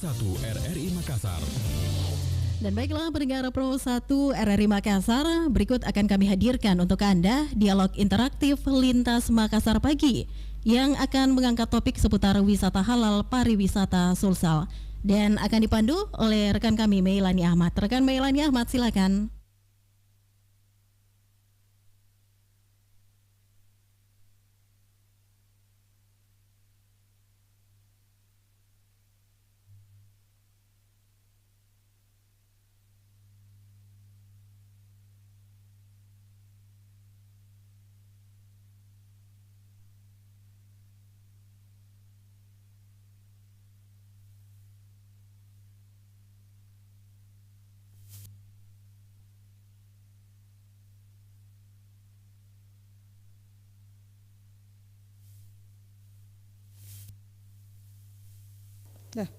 1 RRI Makassar. Dan baiklah pendengar Pro 1 RRI Makassar, berikut akan kami hadirkan untuk Anda dialog interaktif Lintas Makassar Pagi yang akan mengangkat topik seputar wisata halal pariwisata Sulsel dan akan dipandu oleh rekan kami Meilani Ahmad. Rekan Meilani Ahmad, silakan. Nah.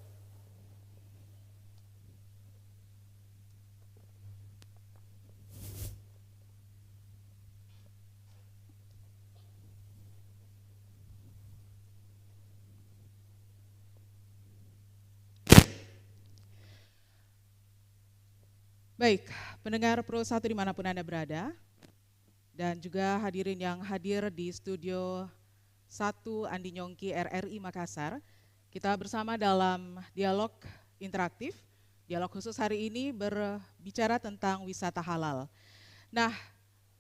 Baik, pendengar Pro 1 dimanapun Anda berada, dan juga hadirin yang hadir di studio 1 Andi Nyongki RRI Makassar. Kita bersama dalam dialog interaktif. Dialog khusus hari ini berbicara tentang wisata halal. Nah,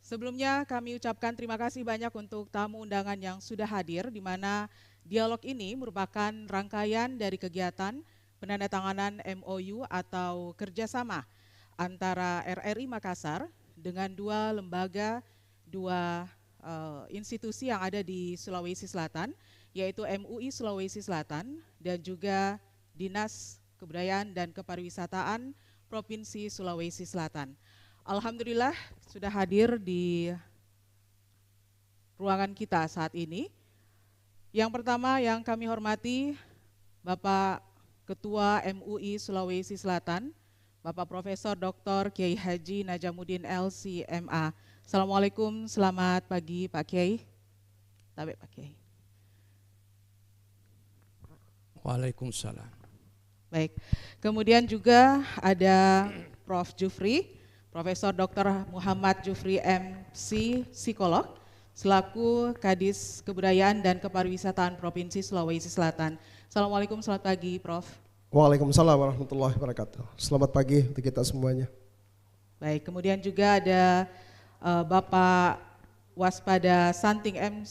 sebelumnya kami ucapkan terima kasih banyak untuk tamu undangan yang sudah hadir, di mana dialog ini merupakan rangkaian dari kegiatan penandatanganan MOU atau kerjasama antara RRI Makassar dengan dua lembaga, dua institusi yang ada di Sulawesi Selatan, yaitu MUI Sulawesi Selatan dan juga Dinas Kebudayaan dan Kepariwisataan Provinsi Sulawesi Selatan. Alhamdulillah sudah hadir di ruangan kita saat ini. Yang pertama yang kami hormati Bapak Ketua MUI Sulawesi Selatan, Bapak Profesor Dr. Kiai Haji Najamuddin LC.MA. Assalamualaikum, selamat pagi Pak Kiai. Tabe Pak Kiai. Waalaikumsalam. Baik, kemudian juga ada Prof. Jufri, Profesor Dr. Muhammad Jufri MC, psikolog, selaku Kadis Kebudayaan dan Kepariwisataan Provinsi Sulawesi Selatan. Assalamualaikum, selamat pagi Prof. Waalaikumsalam warahmatullahi wabarakatuh. Selamat pagi untuk kita semuanya. Baik, kemudian juga ada Bapak Waspada Santing M.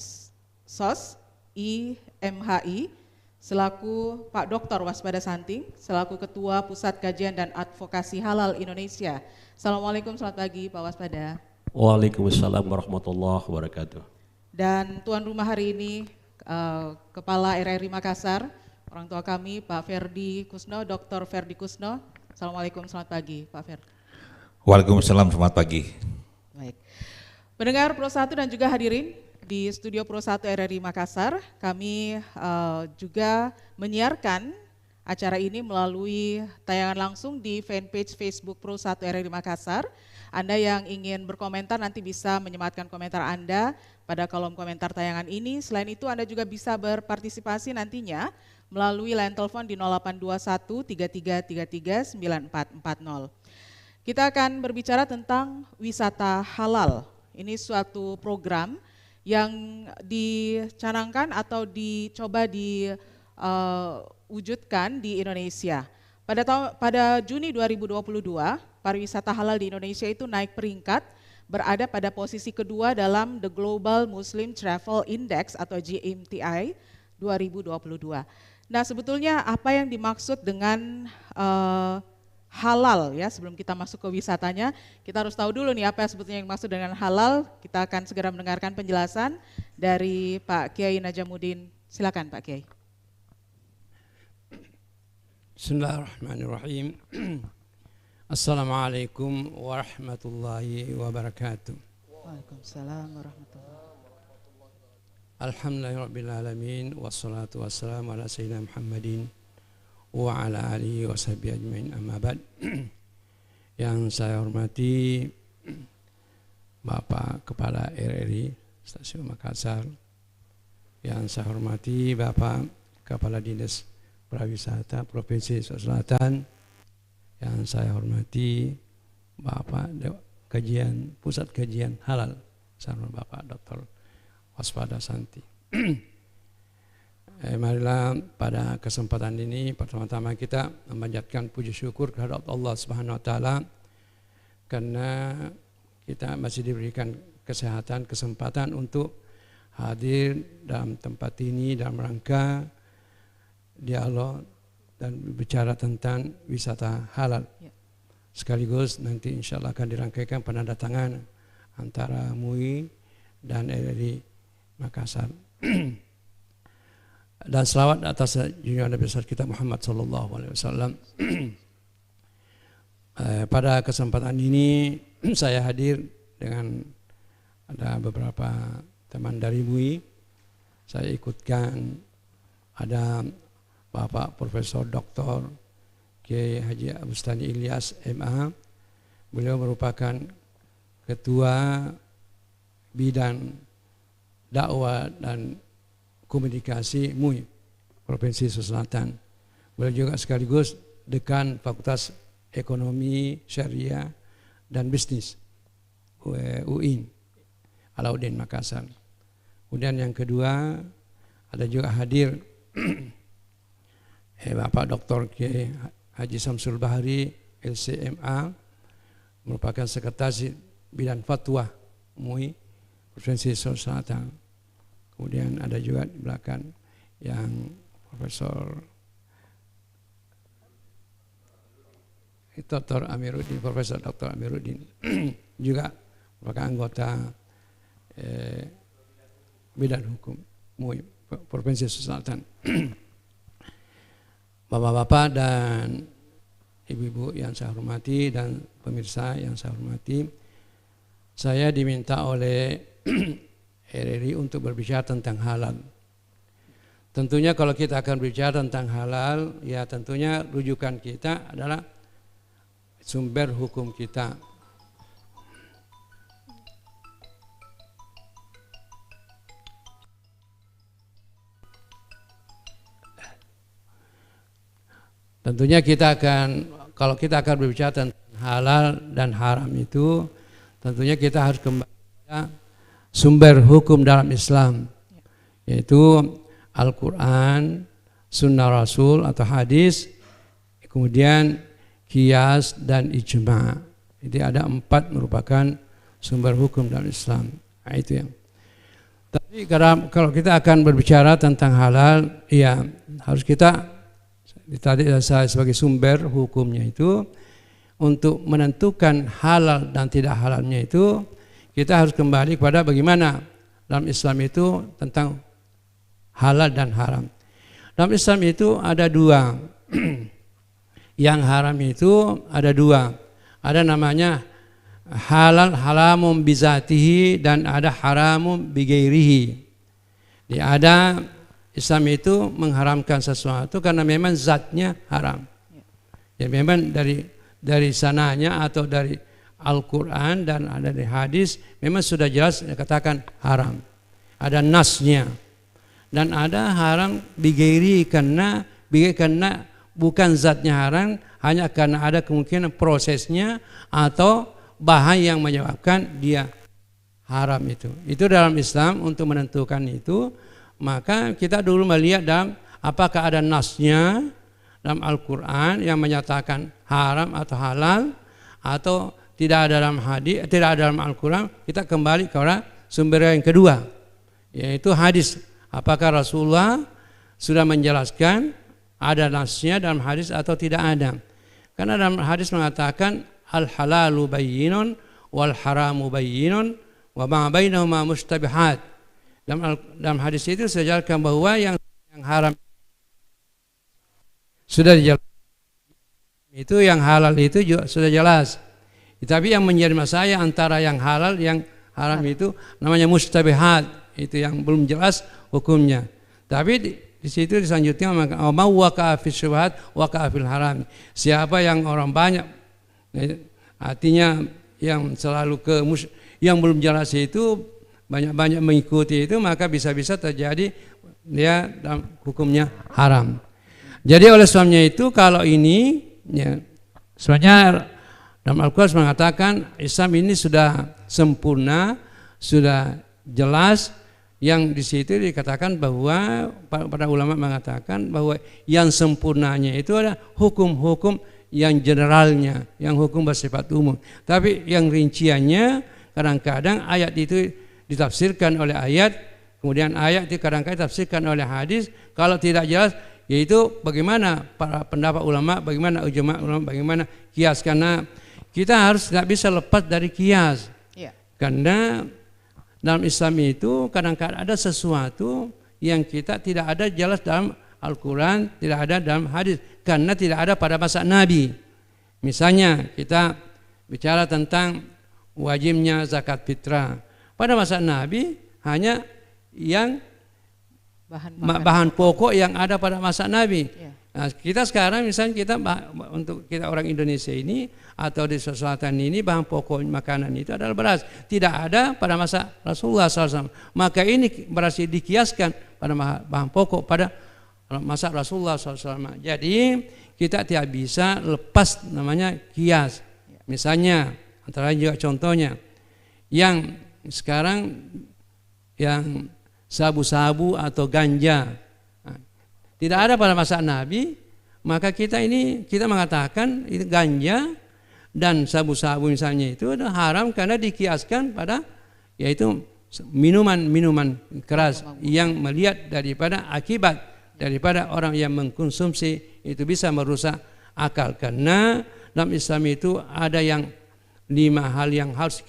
Sos, IMHI, selaku Pak Dr. Waspada Santing, selaku Ketua Pusat Kajian dan Advokasi Halal Indonesia. Assalamualaikum, selamat pagi Pak Waspada. Waalaikumsalam warahmatullahi wabarakatuh. Dan tuan rumah hari ini Kepala RRI Makassar, orang tua kami Pak Ferdi Kusno, Dr. Ferdi Kusno. Assalamualaikum, selamat pagi Pak Ferdi. Waalaikumsalam, selamat pagi. Baik, pendengar Pro 1 dan juga hadirin di studio Pro 1 RRI Makassar, kami juga menyiarkan acara ini melalui tayangan langsung di fanpage Facebook Pro 1 RRI Makassar. Anda yang ingin berkomentar nanti bisa menyematkan komentar Anda pada kolom komentar tayangan ini. Selain itu Anda juga bisa berpartisipasi nantinya melalui line telepon di 0821 3333 9440. Kita akan berbicara tentang wisata halal. Ini suatu program yang dicanangkan atau dicoba diwujudkan di Indonesia. Pada Juni 2022, pariwisata halal di Indonesia itu naik peringkat, berada pada posisi kedua dalam The Global Muslim Travel Index atau GMTI 2022. Nah, sebetulnya apa yang dimaksud dengan halal ya, sebelum kita masuk ke wisatanya, kita harus tahu dulu nih apa yang sebetulnya yang dimaksud dengan halal. Kita akan segera mendengarkan penjelasan dari Pak Kiai Najamuddin. Silakan Pak Kiai. Bismillahirrahmanirrahim. Assalamualaikum warahmatullahi wabarakatuh. Waalaikumsalam warahmatullahi wabarakatuh. Alhamdulillahirabbil alamin wassalatu wassalamu ala sayyidina Muhammadin wa ala alihi wa sahbihi ajmain, amma ba'd. Yang saya hormati Bapak Kepala RRI Stasiun Makassar, yang saya hormati Bapak Kepala Dinas Prawisata Provinsi Sulawesi Selatan, yang saya hormati Bapak Pusat Kajian Halal, sama Bapak Dr. Waspada Santi. Marilah pada kesempatan ini pertama-tama kita memanjatkan puji syukur kehadirat Allah Subhanahu wa taala karena kita masih diberikan kesehatan, kesempatan untuk hadir dalam tempat ini dalam rangka dialog dan berbicara tentang wisata halal. Sekaligus nanti insya Allah akan dirangkaikan penandatangan antara MUI dan RRI Makassar. Dan selawat atas junjungan Nabi besar kita Muhammad SAW. Pada kesempatan ini saya hadir dengan ada beberapa teman dari MUI. Saya ikutkan ada Bapak Profesor Dr. Kiai Haji Bustani Ilyas MA. Beliau merupakan Ketua Bidang Dakwah dan Komunikasi MUI Provinsi Sulawesi Selatan. Beliau juga sekaligus Dekan Fakultas Ekonomi Syariah dan Bisnis UIN Alauddin Makassar. Kemudian yang kedua ada juga hadir Bapak Dr. Kiai Haji Samsul Bahari LCMA, merupakan Sekretaris Bidang Fatwa MUI Provinsi Sulawesi Selatan. Kemudian ada juga di belakang yang Profesor Dr. Amiruddin, Profesor Dr. Amiruddin juga merupakan anggota Bidang Hukum MUI Provinsi Sulawesi Selatan. Bapak-bapak dan ibu-ibu yang saya hormati dan pemirsa yang saya hormati, saya diminta oleh RRI untuk berbicara tentang halal. Tentunya kalau kita akan berbicara tentang halal, ya tentunya rujukan kita adalah sumber hukum kita. Tentunya kalau kita akan berbicara tentang halal dan haram itu, tentunya kita harus kembali pada sumber hukum dalam Islam, yaitu Al-Quran, Sunnah Rasul atau hadis, kemudian qiyas dan ijma'. Jadi ada 4 merupakan sumber hukum dalam Islam. Nah, itu yang. Tapi kalau kita akan berbicara tentang halal, ya harus kita tadi saya sebagai sumber hukumnya itu untuk menentukan halal dan tidak halalnya itu kita harus kembali kepada bagaimana dalam Islam itu tentang halal dan haram. Dalam Islam itu ada 2. Yang haram itu ada 2. Ada namanya halal halamun bizatihi dan ada haramun bighairihi. Ada Islam itu mengharamkan sesuatu karena memang zatnya haram. Ya memang dari sananya atau dari Al-Quran dan ada di hadis memang sudah jelas dikatakan haram. Ada nasnya. Dan ada haram bighairi karena bukan zatnya haram, hanya karena ada kemungkinan prosesnya atau bahan yang menyebabkan dia haram itu. Itu dalam Islam untuk menentukan itu. Maka kita dulu melihat dalam apakah ada nasnya dalam Al-Quran yang menyatakan haram atau halal, atau tidak ada dalam hadis, tidak ada dalam Al-Quran. Kita kembali kepada sumber yang kedua, yaitu hadis. Apakah Rasulullah sudah menjelaskan ada nasnya dalam hadis atau tidak ada? Karena dalam hadis mengatakan al-halalu bayyinun wal haramu bayyinun wa ma bainahuma mustabihat. Dalam hadis itu saya jelaskan bahwa yang haram sudah dijelaskan, itu yang halal itu juga sudah jelas. Tapi yang menjadi masalah antara yang halal yang haram itu namanya mustabihat, itu yang belum jelas hukumnya. Tapi di situ diselanjutnya ma waqa'a fi syubhat waqa'a fil haram. Siapa yang orang banyak, artinya yang selalu yang belum jelas itu banyak-banyak mengikuti itu, maka bisa-bisa terjadi dia dalam hukumnya haram. Jadi oleh sebabnya itu kalau ini ya, sebenarnya dalam Al-Quran mengatakan Islam ini sudah sempurna, sudah jelas. Yang di situ dikatakan bahwa para ulama mengatakan bahwa yang sempurnanya itu adalah hukum-hukum yang generalnya, yang hukum bersifat umum. Tapi yang rinciannya kadang-kadang ayat itu ditafsirkan oleh ayat, kemudian ayat itu kadang-kadang ditafsirkan oleh hadis. Kalau tidak jelas, yaitu bagaimana para pendapat ulama, bagaimana ijma' ulama, bagaimana kias. Karena kita harus tidak bisa lepas dari kias. Karena dalam Islam itu kadang-kadang ada sesuatu yang kita tidak ada jelas dalam Al-Quran, tidak ada dalam hadis, karena tidak ada pada masa Nabi. Misalnya kita bicara tentang wajibnya zakat fitrah. Pada masa Nabi hanya yang bahan pokok yang ada pada masa Nabi. Nah, kita sekarang misalnya untuk kita orang Indonesia ini atau di selatan ini bahan pokok makanan itu adalah beras. Tidak ada pada masa Rasulullah SAW. Maka ini beras dikiaskan pada bahan pokok pada masa Rasulullah SAW. Jadi kita tidak bisa lepas namanya kias. Misalnya antara juga contohnya yang sekarang yang sabu-sabu atau ganja. Tidak ada pada masa Nabi, maka kita mengatakan itu ganja dan sabu-sabu misalnya itu adalah haram karena dikiaskan pada yaitu minuman keras yang melihat daripada akibat daripada orang yang mengkonsumsi itu bisa merusak akal. Karena dalam Islam itu ada yang 5 hal yang harus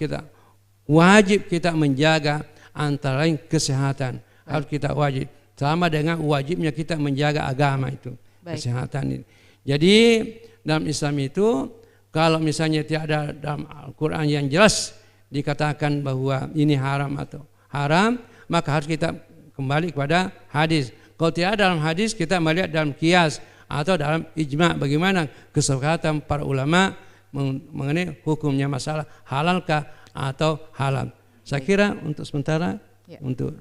wajib kita menjaga, antara lain kesehatan harus kita wajib. Sama dengan wajibnya kita menjaga agama itu, kesehatan ini. Jadi dalam Islam itu kalau misalnya tidak ada dalam Al-Quran yang jelas dikatakan bahwa ini haram atau haram, maka harus kita kembali kepada hadis. Kalau tidak dalam hadis, kita melihat dalam kias atau dalam ijma' bagaimana kesepakatan para ulama mengenai hukumnya masalah halalkah atau haram. Saya kira untuk sementara untuk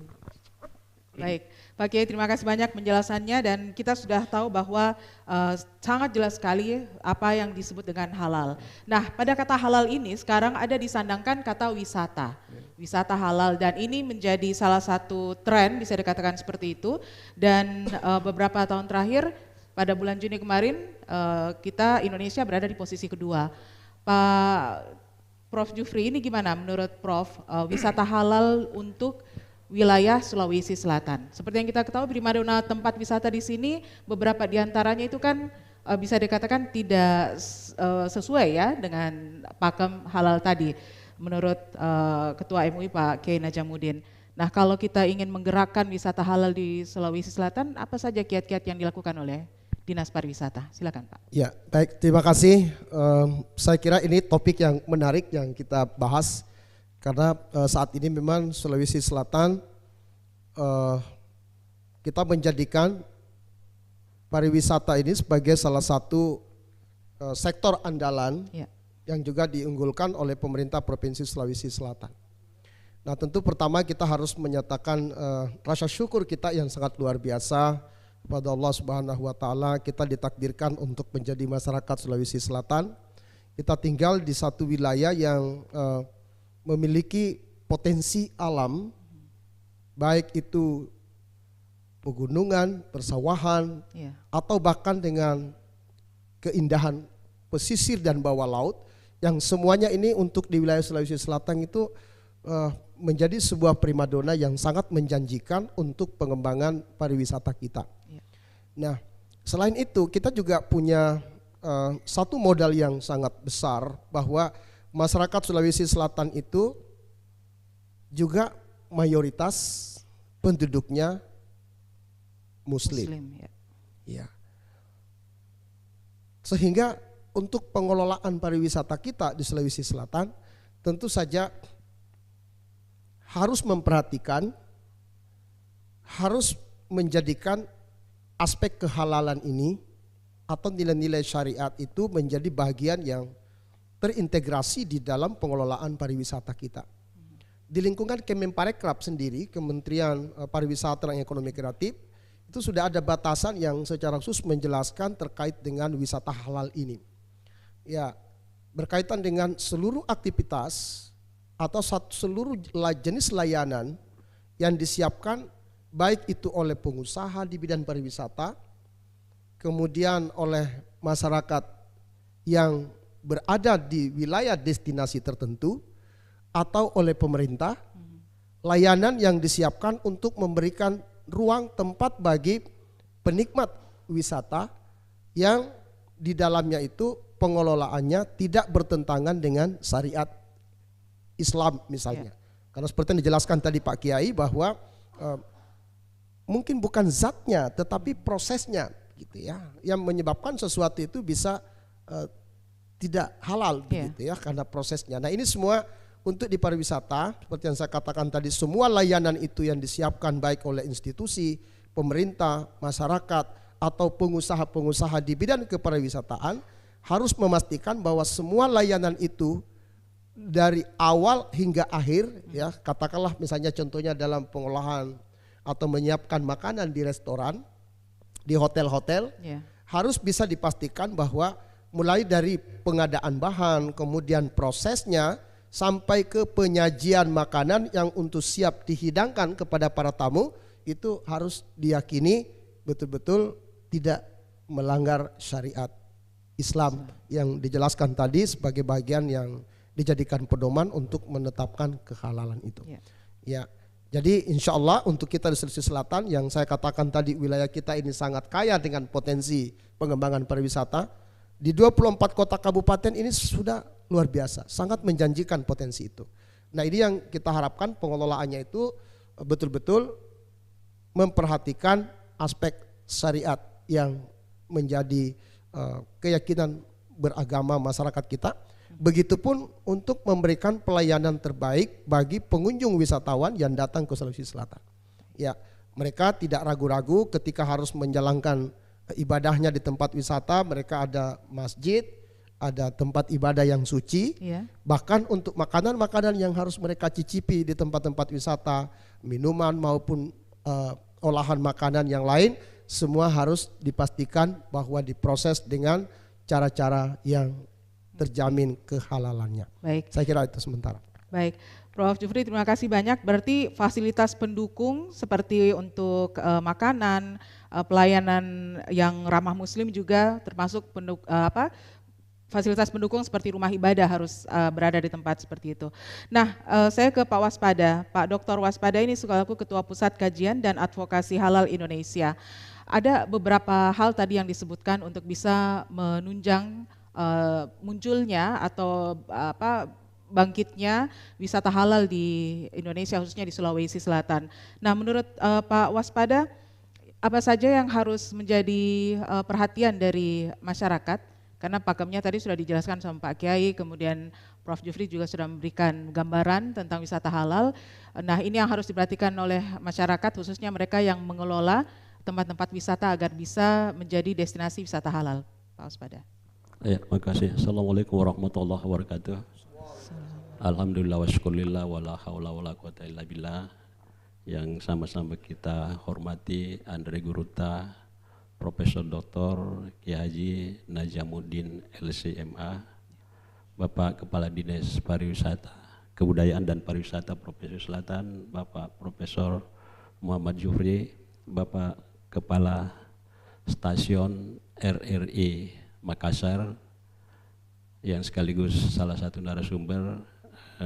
baik. Pak Kiai, terima kasih banyak penjelasannya, dan kita sudah tahu bahwa sangat jelas sekali apa yang disebut dengan halal. Nah, pada kata halal ini sekarang ada disandangkan kata wisata. Wisata halal, dan ini menjadi salah satu tren, bisa dikatakan seperti itu. Dan beberapa tahun terakhir pada bulan Juni kemarin Indonesia berada di posisi kedua. Pak Prof Jufri, ini gimana menurut Prof wisata halal untuk wilayah Sulawesi Selatan? Seperti yang kita ketahui, primadona tempat wisata di sini beberapa diantaranya itu kan bisa dikatakan tidak sesuai ya dengan pakem halal tadi menurut Ketua MUI Pak Kiai Najamuddin. Nah, kalau kita ingin menggerakkan wisata halal di Sulawesi Selatan, apa saja kiat-kiat yang dilakukan oleh Dinas Pariwisata? Silakan Pak. Ya, baik, terima kasih. Saya kira ini topik yang menarik yang kita bahas. Karena saat ini memang Sulawesi Selatan kita menjadikan pariwisata ini sebagai salah satu sektor andalan yang juga diunggulkan oleh pemerintah Provinsi Sulawesi Selatan. Nah, tentu pertama kita harus menyatakan rasa syukur kita yang sangat luar biasa kepada Allah Subhanahu wa taala. Kita ditakdirkan untuk menjadi masyarakat Sulawesi Selatan. Kita tinggal di satu wilayah yang memiliki potensi alam, baik itu pegunungan, persawahan, atau bahkan dengan keindahan pesisir dan bawah laut, yang semuanya ini untuk di wilayah Sulawesi Selatan itu menjadi sebuah primadona yang sangat menjanjikan untuk pengembangan pariwisata kita. Nah, selain itu kita juga punya satu modal yang sangat besar, bahwa masyarakat Sulawesi Selatan itu juga mayoritas penduduknya Muslim. Ya. Sehingga untuk pengelolaan pariwisata kita di Sulawesi Selatan tentu saja harus memperhatikan, harus menjadikan aspek kehalalan ini atau nilai-nilai syariat itu menjadi bagian yang terintegrasi di dalam pengelolaan pariwisata kita. Di lingkungan Kemenparekraf sendiri, Kementerian Pariwisata dan Ekonomi Kreatif, itu sudah ada batasan yang secara khusus menjelaskan terkait dengan wisata halal ini. Ya, berkaitan dengan seluruh aktivitas atau seluruh jenis layanan yang disiapkan baik itu oleh pengusaha di bidang pariwisata, kemudian oleh masyarakat yang berada di wilayah destinasi tertentu, atau oleh pemerintah, layanan yang disiapkan untuk memberikan ruang tempat bagi penikmat wisata yang di dalamnya itu pengelolaannya tidak bertentangan dengan syariat Islam misalnya. Karena seperti yang dijelaskan tadi Pak Kiai bahwa mungkin bukan zatnya tetapi prosesnya gitu ya, yang menyebabkan sesuatu itu bisa tidak halal begitu ya, karena prosesnya. Nah, ini semua untuk di pariwisata, seperti yang saya katakan tadi, semua layanan itu yang disiapkan baik oleh institusi, pemerintah, masyarakat, atau pengusaha-pengusaha di bidang kepariwisataan harus memastikan bahwa semua layanan itu dari awal hingga akhir, ya, katakanlah misalnya contohnya dalam pengolahan atau menyiapkan makanan di restoran, di hotel-hotel, harus bisa dipastikan bahwa mulai dari pengadaan bahan, kemudian prosesnya, sampai ke penyajian makanan yang untuk siap dihidangkan kepada para tamu, itu harus diyakini betul-betul tidak melanggar syariat Islam yang dijelaskan tadi sebagai bagian yang dijadikan pedoman untuk menetapkan kehalalan itu. Ya, jadi insya Allah untuk kita di Sulawesi Selatan yang saya katakan tadi, wilayah kita ini sangat kaya dengan potensi pengembangan pariwisata. Di 24 kota kabupaten ini sudah luar biasa, sangat menjanjikan potensi itu. Nah, ini yang kita harapkan pengelolaannya itu betul-betul memperhatikan aspek syariat yang menjadi keyakinan beragama masyarakat kita. Begitupun untuk memberikan pelayanan terbaik bagi pengunjung wisatawan yang datang ke Sulawesi Selatan. Ya, mereka tidak ragu-ragu ketika harus menjalankan ibadahnya di tempat wisata. Mereka ada masjid, ada tempat ibadah yang suci, bahkan untuk makanan-makanan yang harus mereka cicipi di tempat-tempat wisata, minuman maupun olahan makanan yang lain, semua harus dipastikan bahwa diproses dengan cara-cara yang terjamin kehalalannya. Baik. Saya kira itu sementara. Baik, Prof. Jufri, terima kasih banyak. Berarti fasilitas pendukung seperti untuk makanan, pelayanan yang ramah Muslim juga termasuk fasilitas pendukung seperti rumah ibadah harus berada di tempat seperti itu. Nah, saya ke Pak Waspada. Pak Dr. Waspada ini selaku Ketua Pusat Kajian dan Advokasi Halal Indonesia. Ada beberapa hal tadi yang disebutkan untuk bisa menunjang munculnya atau bangkitnya wisata halal di Indonesia, khususnya di Sulawesi Selatan. Nah, menurut Pak Waspada, apa saja yang harus menjadi perhatian dari masyarakat? Karena pakemnya tadi sudah dijelaskan sama Pak Kiai, kemudian Prof. Jufri juga sudah memberikan gambaran tentang wisata halal. Nah, ini yang harus diperhatikan oleh masyarakat, khususnya mereka yang mengelola tempat-tempat wisata agar bisa menjadi destinasi wisata halal. Pak Waspada. Ya, terima kasih. Assalamualaikum warahmatullahi wabarakatuh. Alhamdulillah wa syukurillah wa la hawla wa la quwata illa billah. Yang sama-sama kita hormati Andre Guruta, Profesor Dr. Kiai Haji Najamuddin LCMA, Bapak Kepala Dinas Pariwisata, Kebudayaan dan Pariwisata Provinsi Selatan, Bapak Profesor Muhammad Jufri, Bapak Kepala Stasiun RRI Makassar, yang sekaligus salah satu narasumber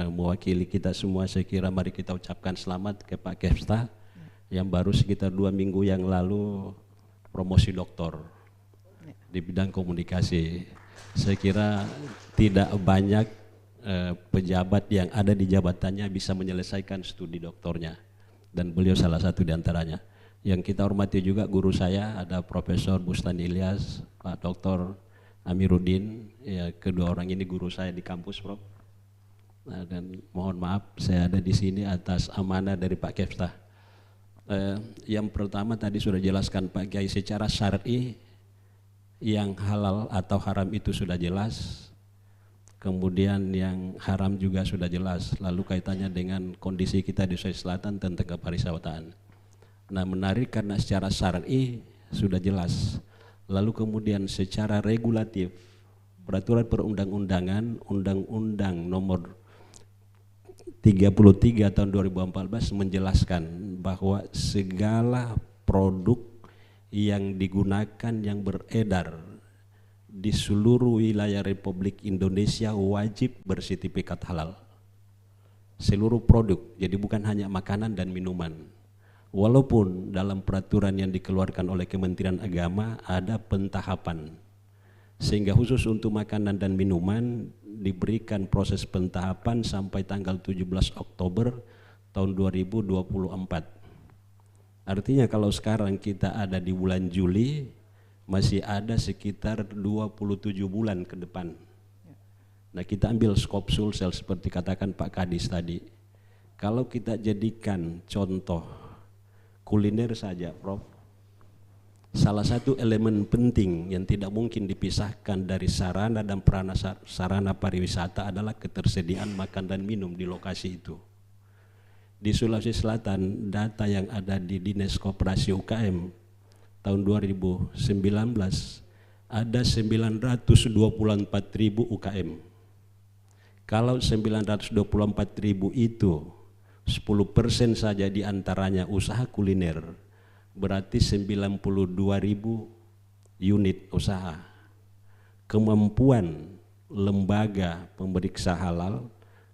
mewakili kita semua. Saya kira mari kita ucapkan selamat ke Pak Kepsta yang baru sekitar 2 minggu yang lalu promosi doktor di bidang komunikasi. Saya kira tidak banyak pejabat yang ada di jabatannya bisa menyelesaikan studi doktornya, dan beliau salah satu di antaranya. Yang kita hormati juga guru saya, ada Profesor Bustani Ilyas, Pak Dr. Amiruddin, ya, kedua orang ini guru saya di kampus, Prof. Nah, dan mohon maaf saya ada di sini atas amanah dari Pak Kepsta. Yang pertama tadi sudah jelaskan Pak Kiai, secara syar'i yang halal atau haram itu sudah jelas, kemudian yang haram juga sudah jelas. Lalu kaitannya dengan kondisi kita di Sulawesi Selatan tentang kepariwisataan. Nah, menarik karena secara syar'i sudah jelas. Lalu kemudian secara regulatif, peraturan perundang-undangan, Undang-Undang nomor 33 tahun 2014 menjelaskan bahwa segala produk yang digunakan yang beredar di seluruh wilayah Republik Indonesia wajib bersertifikat halal. Seluruh produk, jadi bukan hanya makanan dan minuman. Walaupun dalam peraturan yang dikeluarkan oleh Kementerian Agama ada pentahapan, sehingga khusus untuk makanan dan minuman diberikan proses pentahapan sampai tanggal 17 Oktober tahun 2024. Artinya kalau sekarang kita ada di bulan Juli, masih ada sekitar 27 bulan ke depan. Nah, kita ambil skop sulsel seperti katakan Pak Kadis tadi. Kalau kita jadikan contoh kuliner saja, Prof. Salah satu elemen penting yang tidak mungkin dipisahkan dari sarana dan sarana pariwisata adalah ketersediaan makan dan minum di lokasi itu. Di Sulawesi Selatan, data yang ada di Dinas Koperasi UKM tahun 2019 ada 924.000 UKM. Kalau 924.000 itu 10% saja diantaranya usaha kuliner, berarti 92.000 unit usaha. Kemampuan lembaga pemeriksa halal,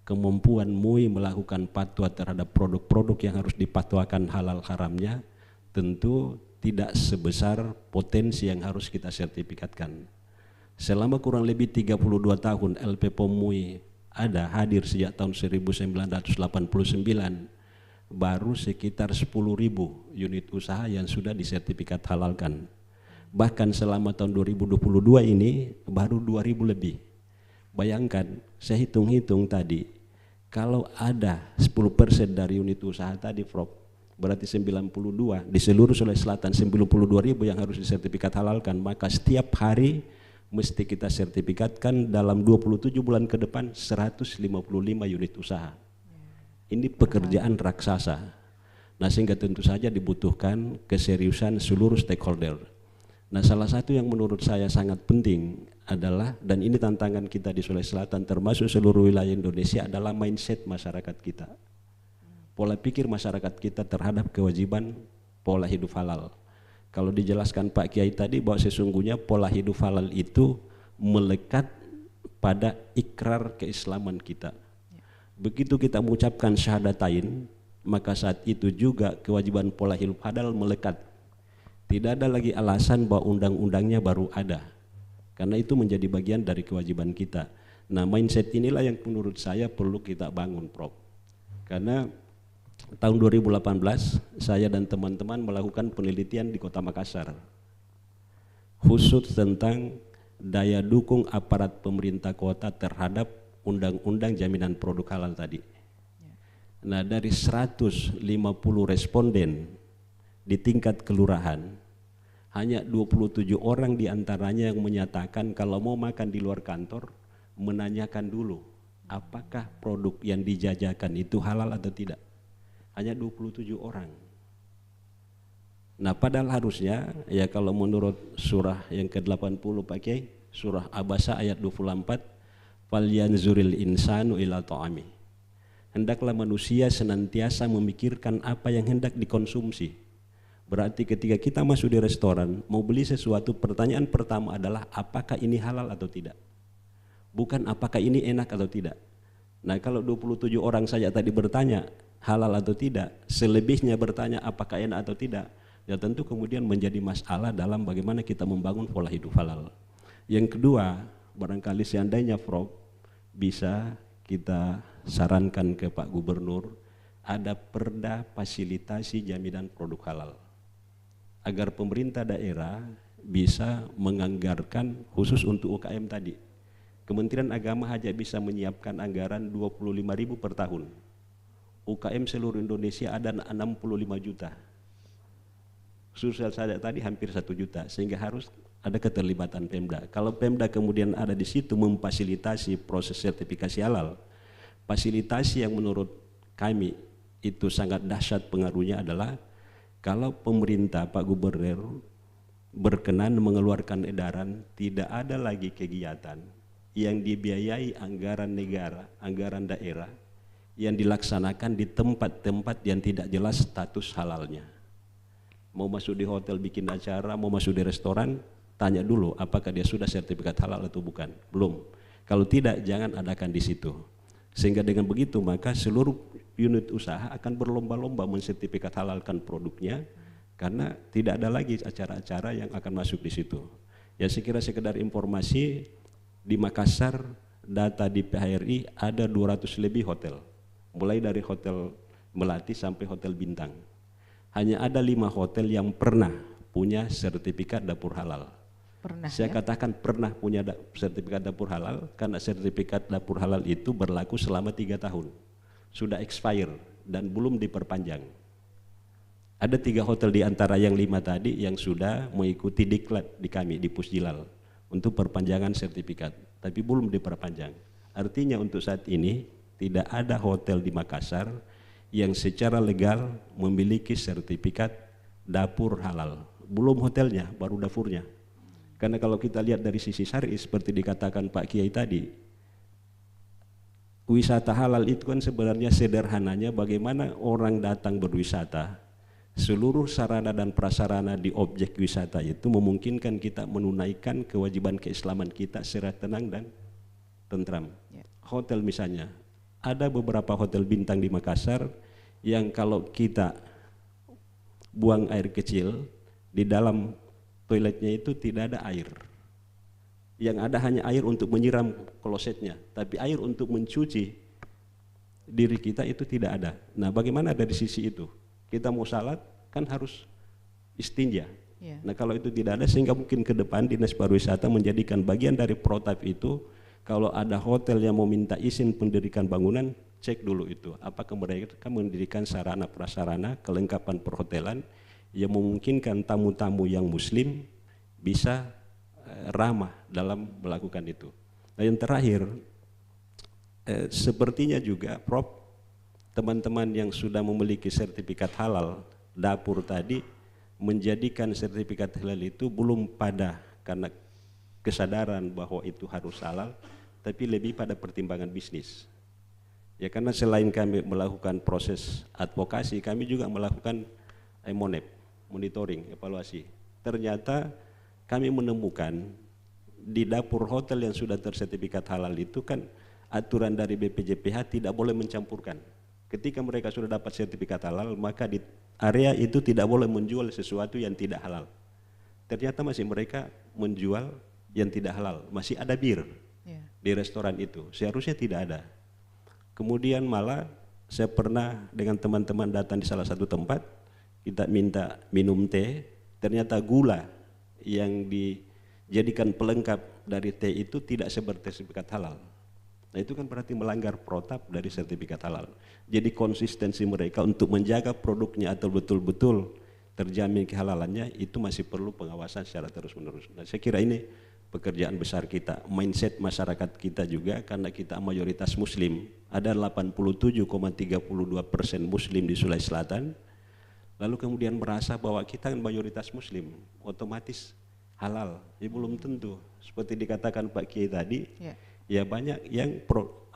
kemampuan MUI melakukan fatwa terhadap produk-produk yang harus dipatwakan halal haramnya tentu tidak sebesar potensi yang harus kita sertifikatkan. Selama kurang lebih 32 tahun LPPOM MUI ada hadir sejak tahun 1989, baru sekitar 10.000 unit usaha yang sudah disertifikat halalkan. Bahkan selama tahun 2022 ini baru 2.000 lebih. Bayangkan, saya hitung-hitung tadi, kalau ada 10% dari unit usaha tadi, Prof, berarti 92, di seluruh Sulawesi Selatan 92.000 yang harus disertifikat halalkan, maka setiap hari mesti kita sertifikatkan dalam 27 bulan ke depan 155 unit usaha. Ini pekerjaan raksasa. Nah, sehingga tentu saja dibutuhkan keseriusan seluruh stakeholder. Nah, salah satu yang menurut saya sangat penting adalah, dan ini tantangan kita di Sulawesi Selatan termasuk seluruh wilayah Indonesia, adalah mindset masyarakat kita. Pola pikir masyarakat kita terhadap kewajiban pola hidup halal. Kalau dijelaskan Pak Kiai tadi bahwa sesungguhnya pola hidup halal itu melekat pada ikrar keislaman kita. Begitu kita mengucapkan syahadatain, maka saat itu juga kewajiban pola hidup halal melekat. Tidak ada lagi alasan bahwa undang-undangnya baru ada, karena itu menjadi bagian dari kewajiban kita. Nah, mindset inilah yang menurut saya perlu kita bangun, Prof. Karena tahun 2018 saya dan teman-teman melakukan penelitian di Kota Makassar khusus tentang daya dukung aparat pemerintah kota terhadap undang-undang jaminan produk halal tadi. Nah, dari 150 responden di tingkat kelurahan, hanya 27 orang diantaranya yang menyatakan kalau mau makan di luar kantor menanyakan dulu apakah produk yang dijajakan itu halal atau tidak. Hanya 27 orang. Nah, padahal harusnya ya kalau menurut surah yang ke-80 Pak Kiai, surah Abasa ayat 24, falyanzuril insanu ila ta'ami. Hendaklah manusia senantiasa memikirkan apa yang hendak dikonsumsi. Berarti ketika kita masuk di restoran, mau beli sesuatu, pertanyaan pertama adalah apakah ini halal atau tidak. Bukan apakah ini enak atau tidak. Nah, kalau 27 orang saja tadi bertanya halal atau tidak, selebihnya bertanya apakah enak atau tidak, ya tentu kemudian menjadi masalah dalam bagaimana kita membangun pola hidup halal. Yang kedua, barangkali seandainya Prof bisa kita sarankan ke Pak Gubernur, ada perda fasilitasi jaminan produk halal, agar pemerintah daerah bisa menganggarkan khusus untuk UKM tadi. Kementerian Agama hanya bisa menyiapkan anggaran 25.000 per tahun. UKM seluruh Indonesia ada 65 juta. Sulsel saja tadi hampir 1 juta, sehingga harus ada keterlibatan Pemda. Kalau Pemda kemudian ada di situ memfasilitasi proses sertifikasi halal, fasilitasi yang menurut kami itu sangat dahsyat pengaruhnya adalah kalau pemerintah Pak Gubernur berkenan mengeluarkan edaran, tidak ada lagi kegiatan yang dibiayai anggaran negara, anggaran daerah yang dilaksanakan di tempat-tempat yang tidak jelas status halalnya. Mau masuk di hotel bikin acara, mau masuk di restoran, tanya dulu apakah dia sudah sertifikat halal atau bukan. Belum. Kalau tidak, jangan adakan di situ. Sehingga dengan begitu maka seluruh unit usaha akan berlomba-lomba mensertifikat halalkan produknya, karena tidak ada lagi acara-acara yang akan masuk di situ. Ya, saya kira sekedar informasi, di Makassar data di PHRI ada 200 lebih hotel, mulai dari hotel Melati sampai hotel bintang. Hanya ada 5 hotel yang pernah punya sertifikat dapur halal. Pernah, Saya ya? katakan pernah punya sertifikat dapur halal karena sertifikat dapur halal itu berlaku selama 3 tahun. Sudah expire dan belum diperpanjang. Ada 3 hotel di antara yang 5 tadi yang sudah mengikuti diklat di kami di Pusjilal untuk perpanjangan sertifikat, tapi belum diperpanjang. Artinya untuk saat ini tidak ada hotel di Makassar yang secara legal memiliki sertifikat dapur halal. Belum hotelnya, baru dapurnya. Karena kalau kita lihat dari sisi syar'i seperti dikatakan Pak Kiai tadi, wisata halal itu kan sebenarnya sederhananya bagaimana orang datang berwisata, seluruh sarana dan prasarana di objek wisata itu memungkinkan kita menunaikan kewajiban keislaman kita secara tenang dan tentram. Hotel misalnya, ada beberapa hotel bintang di Makassar yang kalau kita buang air kecil, di dalam toiletnya itu tidak ada air. Yang ada hanya air untuk menyiram klosetnya, tapi air untuk mencuci diri kita itu tidak ada. Nah, bagaimana dari sisi itu? Kita mau salat kan harus istinja. Yeah. Nah, kalau itu tidak ada, sehingga mungkin ke depan Dinas Pariwisata menjadikan bagian dari protap itu, kalau ada hotel yang mau minta izin pendirikan bangunan, cek dulu itu apakah mereka mendirikan sarana prasarana kelengkapan perhotelan yang memungkinkan tamu-tamu yang muslim bisa ramah dalam melakukan itu. Nah, yang terakhir, sepertinya juga Prof, teman-teman yang sudah memiliki sertifikat halal dapur tadi menjadikan sertifikat halal itu belum pada karena kesadaran bahwa itu harus halal, tapi lebih pada pertimbangan bisnis. Ya, karena selain kami melakukan proses advokasi, kami juga melakukan monep, monitoring, evaluasi. Ternyata kami menemukan di dapur hotel yang sudah tersertifikat halal itu kan aturan dari BPJPH tidak boleh mencampurkan. Ketika mereka sudah dapat sertifikat halal, maka di area itu tidak boleh menjual sesuatu yang tidak halal. Ternyata masih mereka menjual yang tidak halal, masih ada bir di restoran itu, seharusnya tidak ada. Kemudian malah saya pernah dengan teman-teman datang di salah satu tempat, kita minta minum teh, ternyata gula yang dijadikan pelengkap dari teh itu tidak bersertifikat halal. Nah, itu kan berarti melanggar protap dari sertifikat halal. Jadi konsistensi mereka untuk menjaga produknya atau betul-betul terjamin kehalalannya itu masih perlu pengawasan secara terus-menerus. Nah, saya kira ini pekerjaan besar kita, mindset masyarakat kita juga, karena kita mayoritas muslim, ada 87,32% muslim di Sulawesi Selatan, lalu kemudian merasa bahwa kita kan mayoritas muslim, otomatis halal. Ya belum tentu, seperti dikatakan Pak Kiai tadi, ya banyak yang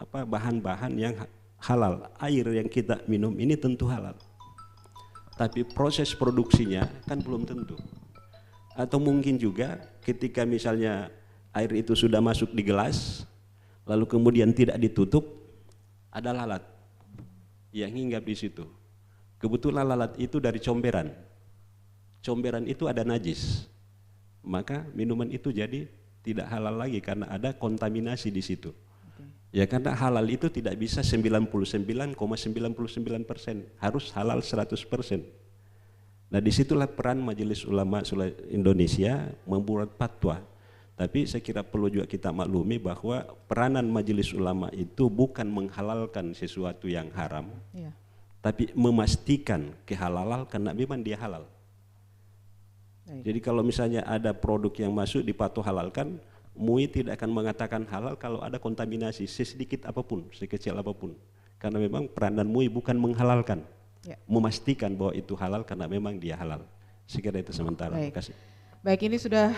bahan-bahan yang halal. Air yang kita minum ini tentu halal, tapi proses produksinya kan belum tentu. Atau mungkin juga ketika misalnya air itu sudah masuk di gelas, lalu kemudian tidak ditutup, ada lalat yang hinggap di situ. Kebetulan lalat itu dari comberan. Comberan itu ada najis, maka minuman itu jadi tidak halal lagi karena ada kontaminasi di situ. Ya, karena halal itu tidak bisa 99,99%, harus halal 100%. Nah, disitulah peran Majelis Ulama Indonesia membuat fatwa. Tapi saya kira perlu juga kita maklumi bahwa peranan Majelis Ulama itu bukan menghalalkan sesuatu yang haram, tapi memastikan kehalalan karena memang dia halal. Jadi kalau misalnya ada produk yang masuk dipatuh halalkan, MUI tidak akan mengatakan halal kalau ada kontaminasi sesedikit apapun, sekecil apapun. Karena memang peranan MUI bukan menghalalkan, memastikan bahwa itu halal karena memang dia halal. Sekira itu sementara. Terima kasih. Baik, ini sudah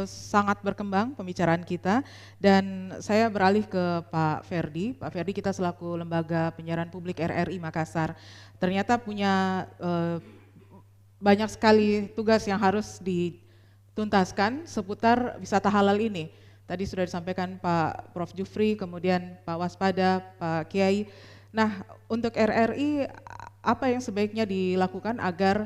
sangat berkembang pembicaraan kita dan saya beralih ke Pak Ferdi. Pak Ferdi, kita selaku Lembaga Penyiaran Publik RRI Makassar ternyata punya banyak sekali tugas yang harus dituntaskan seputar wisata halal ini. Tadi sudah disampaikan Pak Prof. Jufri, kemudian Pak Waspada, Pak Kiai. Nah, untuk RRI apa yang sebaiknya dilakukan agar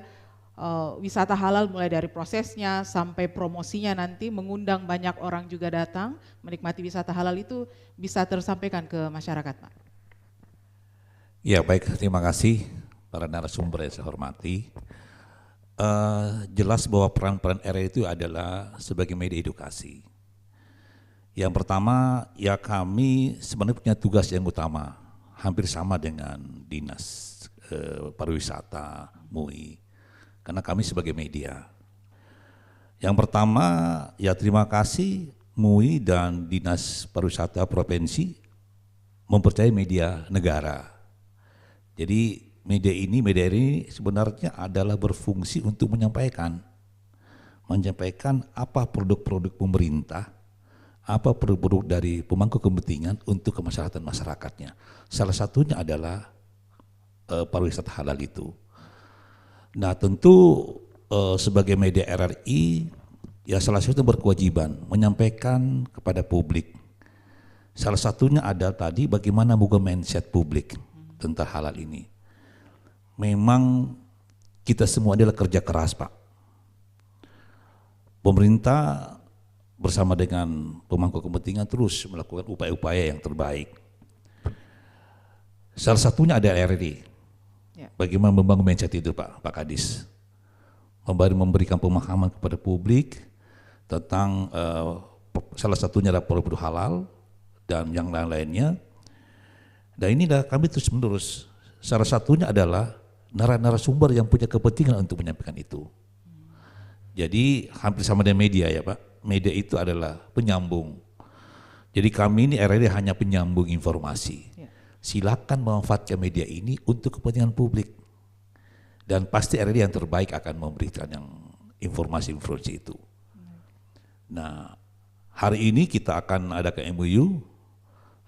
wisata halal mulai dari prosesnya sampai promosinya nanti mengundang banyak orang juga datang menikmati wisata halal itu bisa tersampaikan ke masyarakat, Pak? Ya baik, terima kasih para narasumber yang saya hormati. Jelas bahwa peran-peran RRI itu adalah sebagai media edukasi. Yang pertama, ya kami sebenarnya punya tugas yang utama, hampir sama dengan Dinas Pariwisata, MUI. Karena kami sebagai media. Yang pertama, ya terima kasih MUI dan Dinas Pariwisata Provinsi mempercayai media negara. Jadi media ini sebenarnya adalah berfungsi untuk menyampaikan apa produk-produk pemerintah, apa produk-produk dari pemangku kepentingan untuk kemaslahatan masyarakatnya. Salah satunya adalah pariwisata halal itu. Nah tentu sebagai media RRI ya salah satu berkewajiban menyampaikan kepada publik. Salah satunya adalah tadi bagaimana membuka mindset publik tentang halal ini. Memang kita semua adalah kerja keras, Pak. Pemerintah bersama dengan pemangku kepentingan terus melakukan upaya-upaya yang terbaik. Salah satunya ada RRI. Bagaimana membangun mindset itu Pak Kadis, memberikan pemahaman kepada publik tentang salah satunya adalah produk halal dan yang lain-lainnya. Dan inilah kami terus menerus. Salah satunya adalah narasumber yang punya kepentingan untuk menyampaikan itu. Jadi hampir sama dengan media ya Pak. Media itu adalah penyambung. Jadi kami ini RRI hanya penyambung informasi. Silakan memanfaatkan media ini untuk kepentingan publik. Dan pasti RRI yang terbaik akan memberikan yang informasi-informasi itu. Nah, hari ini kita akan adakan MOU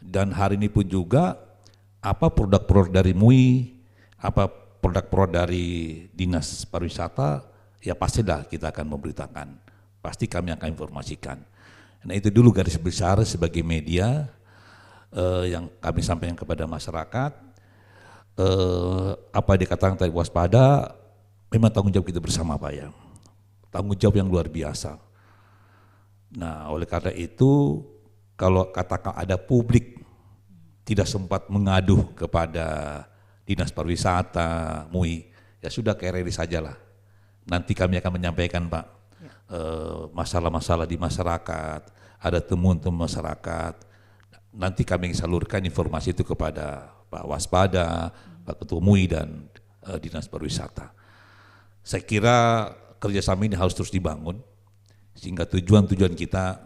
dan hari ini pun juga apa produk-produk dari MUI, apa produk-produk dari Dinas Pariwisata, ya pastilah kita akan memberitakan. Pasti kami akan informasikan. Nah, itu dulu garis besar sebagai media yang kami sampaikan kepada masyarakat. Apa dikatakan tadi waspada, memang tanggung jawab kita bersama Pak ya, tanggung jawab yang luar biasa. Nah oleh karena itu kalau katakan ada publik tidak sempat mengadu kepada Dinas Pariwisata, MUI, ya sudah ke RRI sajalah. Nanti kami akan menyampaikan Pak masalah-masalah di masyarakat, ada temuan-temuan masyarakat. Nanti kami salurkan informasi itu kepada Pak Waspada, Pak Ketua MUI dan Dinas Pariwisata. Saya kira kerjasama ini harus terus dibangun sehingga tujuan-tujuan kita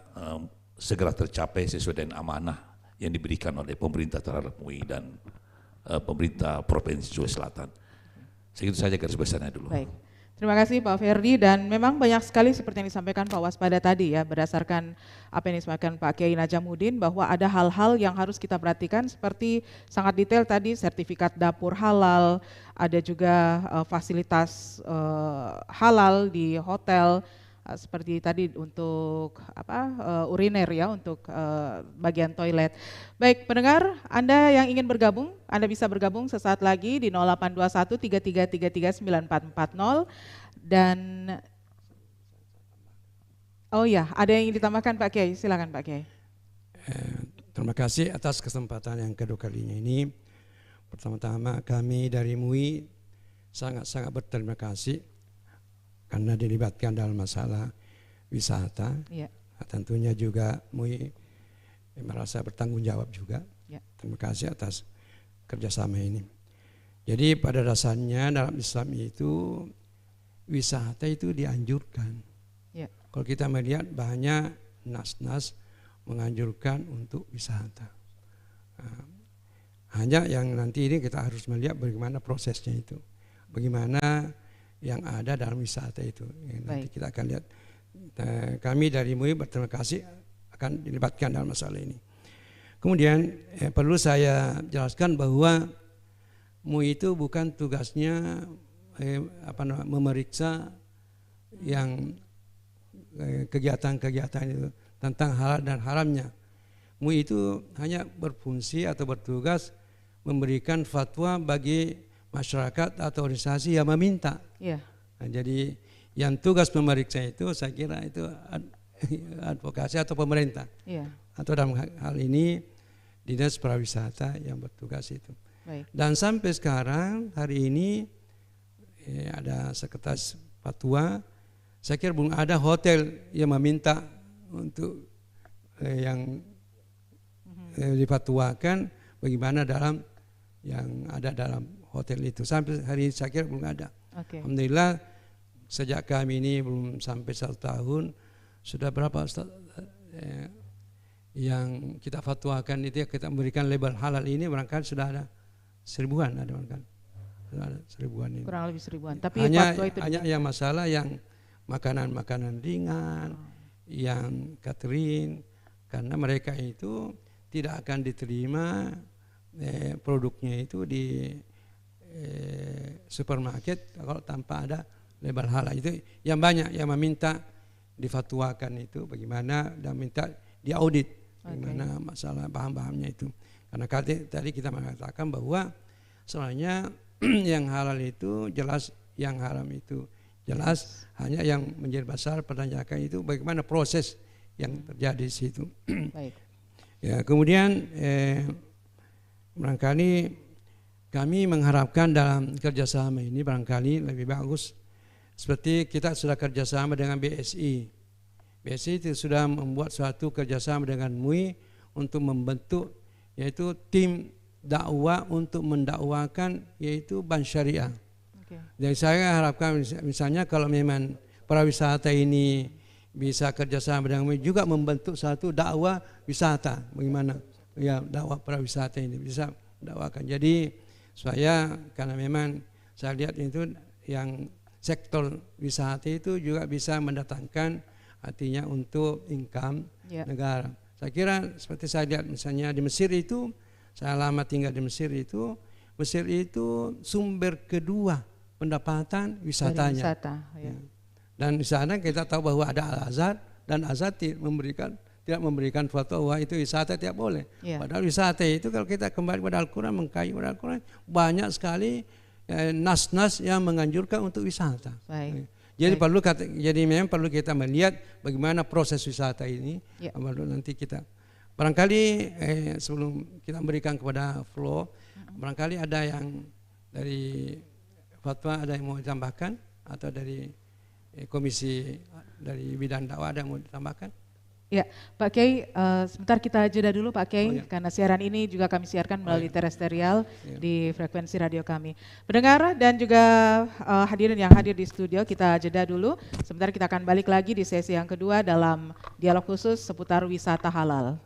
segera tercapai sesuai dengan amanah yang diberikan oleh pemerintah terhadap MUI dan pemerintah Provinsi Sulawesi Selatan. Segitu saja garis besarnya dulu. Baik. Terima kasih Pak Ferdi, dan memang banyak sekali seperti yang disampaikan Pak Waspada tadi ya, berdasarkan apa yang disampaikan Pak Kiai Najamuddin bahwa ada hal-hal yang harus kita perhatikan seperti sangat detail tadi sertifikat dapur halal, ada juga fasilitas halal di hotel, seperti tadi untuk uriner ya, untuk bagian toilet. Baik pendengar, Anda yang ingin bergabung, Anda bisa bergabung sesaat lagi di 0821 3333 9440 dan oh ya, ada yang ingin ditambahkan Pak Kiai, silakan Pak Kiai. Terima kasih atas kesempatan yang kedua kalinya ini. Pertama-tama kami dari MUI sangat-sangat berterima kasih karena dilibatkan dalam masalah wisata. Ya. Tentunya juga MUI merasa bertanggung jawab juga. Ya. Terima kasih atas kerjasama ini. Jadi pada dasarnya dalam Islam itu wisata itu dianjurkan. Ya. Kalau kita melihat banyak nas-nas menganjurkan untuk wisata. Hanya yang nanti ini kita harus melihat bagaimana prosesnya itu. bagaimana yang ada dalam wisata itu. Nanti kita akan lihat. Kami dari MUI berterima kasih akan dilibatkan dalam masalah ini. Kemudian perlu saya jelaskan bahwa MUI itu bukan tugasnya memeriksa yang kegiatan-kegiatan itu tentang halal dan haramnya. MUI itu hanya berfungsi atau bertugas memberikan fatwa bagi masyarakat atau organisasi yang meminta. Nah, jadi yang tugas memeriksa itu saya kira itu advokasi atau pemerintah. Atau dalam hal ini Dinas Pariwisata yang bertugas itu. Dan sampai sekarang hari ini ada sekretaris fatwa. Saya kira belum ada hotel yang meminta untuk yang difatwakan bagaimana dalam yang ada dalam hotel itu. Sampai hari ini saya kira belum ada. Alhamdulillah sejak kami ini belum sampai 1 tahun, sudah berapa yang kita fatwakan itu, kita memberikan label halal ini barangkali sudah ada 1000-an, ada barangkali. Sudah ada 1000-an ini. Kurang lebih 1000-an. Tapi hanya yang masalah yang makanan-makanan ringan, yang catering, karena mereka itu tidak akan diterima produknya itu di supermarket kalau tanpa ada label halal. Itu yang banyak yang meminta difatwakan itu bagaimana, dan minta diaudit bagaimana masalah bahan-bahannya itu. Karena tadi kita mengatakan bahwa sebenarnya yang halal itu jelas, yang haram itu jelas, hanya yang menjadi besar pertanyaan itu bagaimana proses yang terjadi di situ. Ya, kemudian barangkali kami mengharapkan dalam kerjasama ini barangkali lebih bagus seperti kita sudah kerjasama dengan BSI. BSI itu sudah membuat suatu kerjasama dengan MUI untuk membentuk yaitu tim dakwah untuk mendakwakan yaitu bank syariah. Dan saya harapkan misalnya kalau memang pariwisata ini bisa kerjasama dengan MUI juga membentuk satu dakwah wisata, bagaimana ya dakwah pariwisata ini bisa dakwakan. Jadi saya karena memang saya lihat itu yang sektor wisata itu juga bisa mendatangkan artinya untuk income negara. Saya kira seperti saya lihat misalnya di Mesir itu, saya lama tinggal di Mesir itu sumber kedua pendapatan wisatanya. Dan di sana kita tahu bahwa ada Al-Azhar, dan Al-Azhar tidak memberikan fatwa bahwa itu wisata tidak boleh. Padahal wisata itu kalau kita kembali pada Al-Quran, mengkaji pada Al-Quran, banyak sekali nas-nas yang menganjurkan untuk wisata. Jadi memang perlu kita melihat bagaimana proses wisata ini. Baru nanti kita barangkali sebelum kita berikan kepada Flo, barangkali ada yang dari fatwa ada yang mau ditambahkan atau dari komisi dari bidang dakwah ada yang mau ditambahkan? Ya, Pak Kiai, sebentar kita jeda dulu Pak Kiai, karena siaran ini juga kami siarkan melalui terestrial di frekuensi radio kami. Pendengar dan juga hadirin yang hadir di studio, kita jeda dulu. Sebentar kita akan balik lagi di sesi yang kedua dalam dialog khusus seputar wisata halal.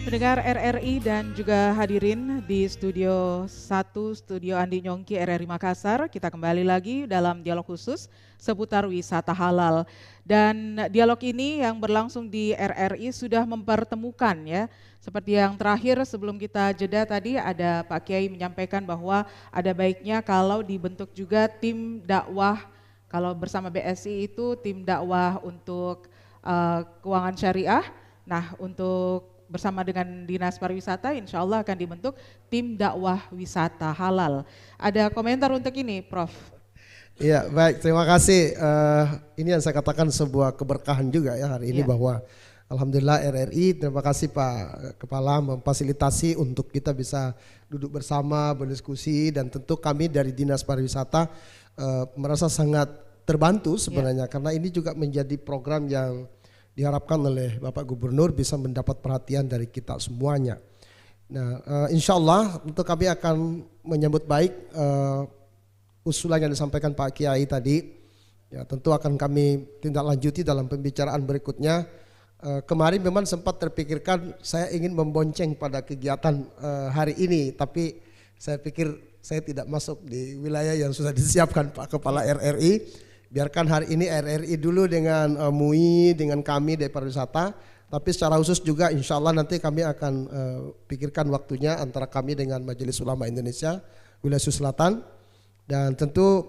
Pendengar RRI dan juga hadirin di Studio 1, Studio Andi Nyongki RRI Makassar, kita kembali lagi dalam dialog khusus seputar wisata halal. Dan dialog ini yang berlangsung di RRI sudah mempertemukan ya, seperti yang terakhir sebelum kita jeda tadi ada Pak Kiai menyampaikan bahwa ada baiknya kalau dibentuk juga tim dakwah, kalau bersama BSI itu tim dakwah untuk keuangan syariah, nah untuk bersama dengan Dinas Pariwisata insya Allah akan dibentuk tim dakwah wisata halal. Ada komentar untuk ini Prof? Iya baik, terima kasih. Ini yang saya katakan sebuah keberkahan juga ya hari ini bahwa Alhamdulillah RRI, terima kasih Pak Kepala memfasilitasi untuk kita bisa duduk bersama, berdiskusi, dan tentu kami dari Dinas Pariwisata merasa sangat terbantu sebenarnya karena ini juga menjadi program yang diharapkan oleh Bapak Gubernur bisa mendapat perhatian dari kita semuanya. Nah, insya Allah untuk kami akan menyambut baik usulan yang disampaikan Pak Kiai tadi. Ya, tentu akan kami tindak lanjuti dalam pembicaraan berikutnya. Kemarin memang sempat terpikirkan saya ingin membonceng pada kegiatan hari ini, tapi saya pikir saya tidak masuk di wilayah yang sudah disiapkan Pak Kepala RRI. Biarkan hari ini RRI dulu dengan MUI, dengan kami dari pariwisata, tapi secara khusus juga insya Allah nanti kami akan pikirkan waktunya antara kami dengan Majelis Ulama Indonesia Wilayah Sulawesi Selatan. Dan tentu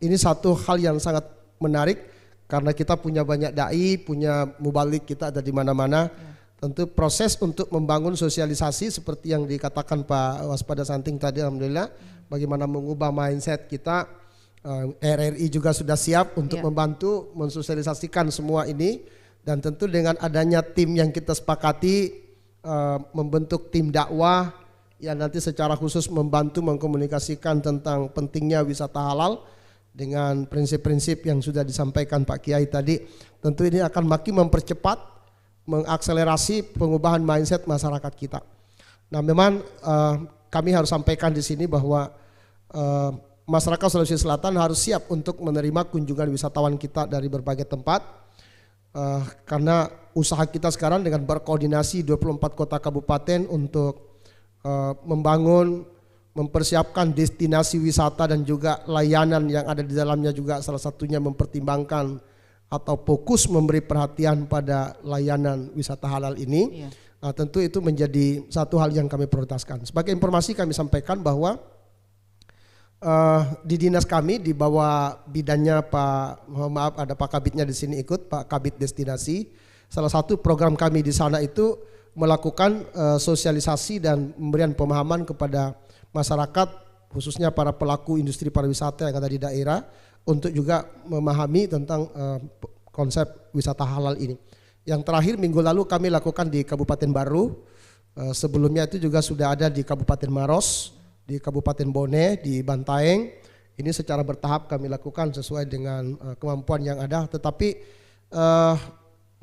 ini satu hal yang sangat menarik karena kita punya banyak dai, punya mubalik, kita ada di mana-mana. Tentu proses untuk membangun sosialisasi seperti yang dikatakan Pak Waspada Santing tadi, alhamdulillah, bagaimana mengubah mindset kita. RRI juga sudah siap untuk membantu mensosialisasikan semua ini, dan tentu dengan adanya tim yang kita sepakati membentuk tim dakwah yang nanti secara khusus membantu mengkomunikasikan tentang pentingnya wisata halal dengan prinsip-prinsip yang sudah disampaikan Pak Kiai tadi. Tentu ini akan makin mempercepat, mengakselerasi pengubahan mindset masyarakat kita. Nah, memang kami harus sampaikan di sini bahwa masyarakat Sulawesi Selatan harus siap untuk menerima kunjungan wisatawan kita dari berbagai tempat, karena usaha kita sekarang dengan berkoordinasi 24 kota kabupaten untuk membangun, mempersiapkan destinasi wisata dan juga layanan yang ada di dalamnya, juga salah satunya mempertimbangkan atau fokus memberi perhatian pada layanan wisata halal ini. Nah, tentu itu menjadi satu hal yang kami prioritaskan. Sebagai informasi kami sampaikan bahwa di dinas kami di bawah bidannya Pak, mohon maaf ada Pak Kabitnya di sini ikut, Pak Kabit Destinasi. Salah satu program kami di sana itu melakukan sosialisasi dan pemberian pemahaman kepada masyarakat, khususnya para pelaku industri pariwisata yang ada di daerah, untuk juga memahami tentang konsep wisata halal ini. Yang terakhir minggu lalu kami lakukan di Kabupaten Baru, sebelumnya itu juga sudah ada di Kabupaten Maros, di Kabupaten Bone, di Bantaeng. Ini secara bertahap kami lakukan sesuai dengan kemampuan yang ada, tetapi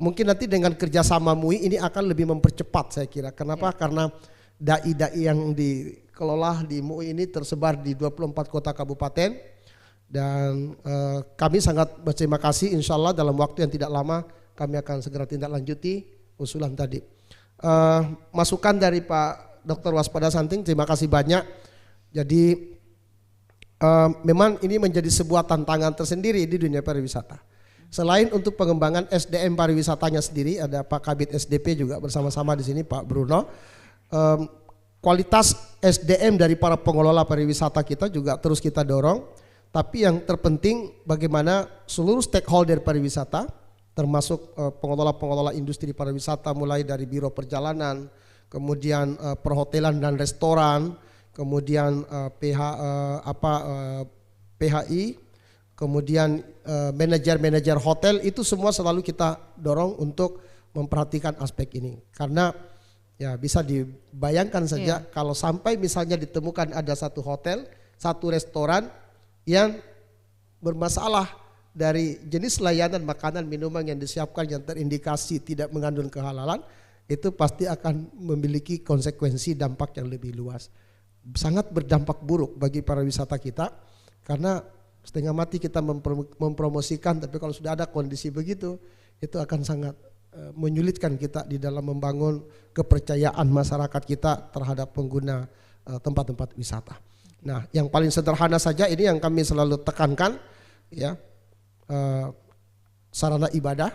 mungkin nanti dengan kerjasama MUI ini akan lebih mempercepat saya kira. Kenapa? Karena dai-dai yang dikelola di MUI ini tersebar di 24 kota kabupaten, dan kami sangat berterima kasih, insya Allah dalam waktu yang tidak lama kami akan segera tindak lanjuti usulan tadi. Masukan dari Pak Dr. Waspada Santing, terima kasih banyak. Jadi memang ini menjadi sebuah tantangan tersendiri di dunia pariwisata. Selain untuk pengembangan SDM pariwisatanya sendiri, ada Pak Kabit SDP juga bersama-sama di sini, Pak Bruno. Kualitas SDM dari para pengelola pariwisata kita juga terus kita dorong. Tapi yang terpenting bagaimana seluruh stakeholder pariwisata, termasuk pengelola-pengelola industri pariwisata, mulai dari biro perjalanan, kemudian perhotelan dan restoran, kemudian PHI, kemudian manajer-manajer hotel, itu semua selalu kita dorong untuk memperhatikan aspek ini. Karena ya bisa dibayangkan saja kalau sampai misalnya ditemukan ada satu hotel, satu restoran yang bermasalah dari jenis layanan makanan minuman yang disiapkan yang terindikasi tidak mengandung kehalalan, itu pasti akan memiliki konsekuensi dampak yang lebih luas. Sangat berdampak buruk bagi pariwisata kita, karena setengah mati kita mempromosikan, tapi kalau sudah ada kondisi begitu, itu akan sangat menyulitkan kita di dalam membangun kepercayaan masyarakat kita terhadap pengguna tempat-tempat wisata. Nah, yang paling sederhana saja ini yang kami selalu tekankan, ya, sarana ibadah,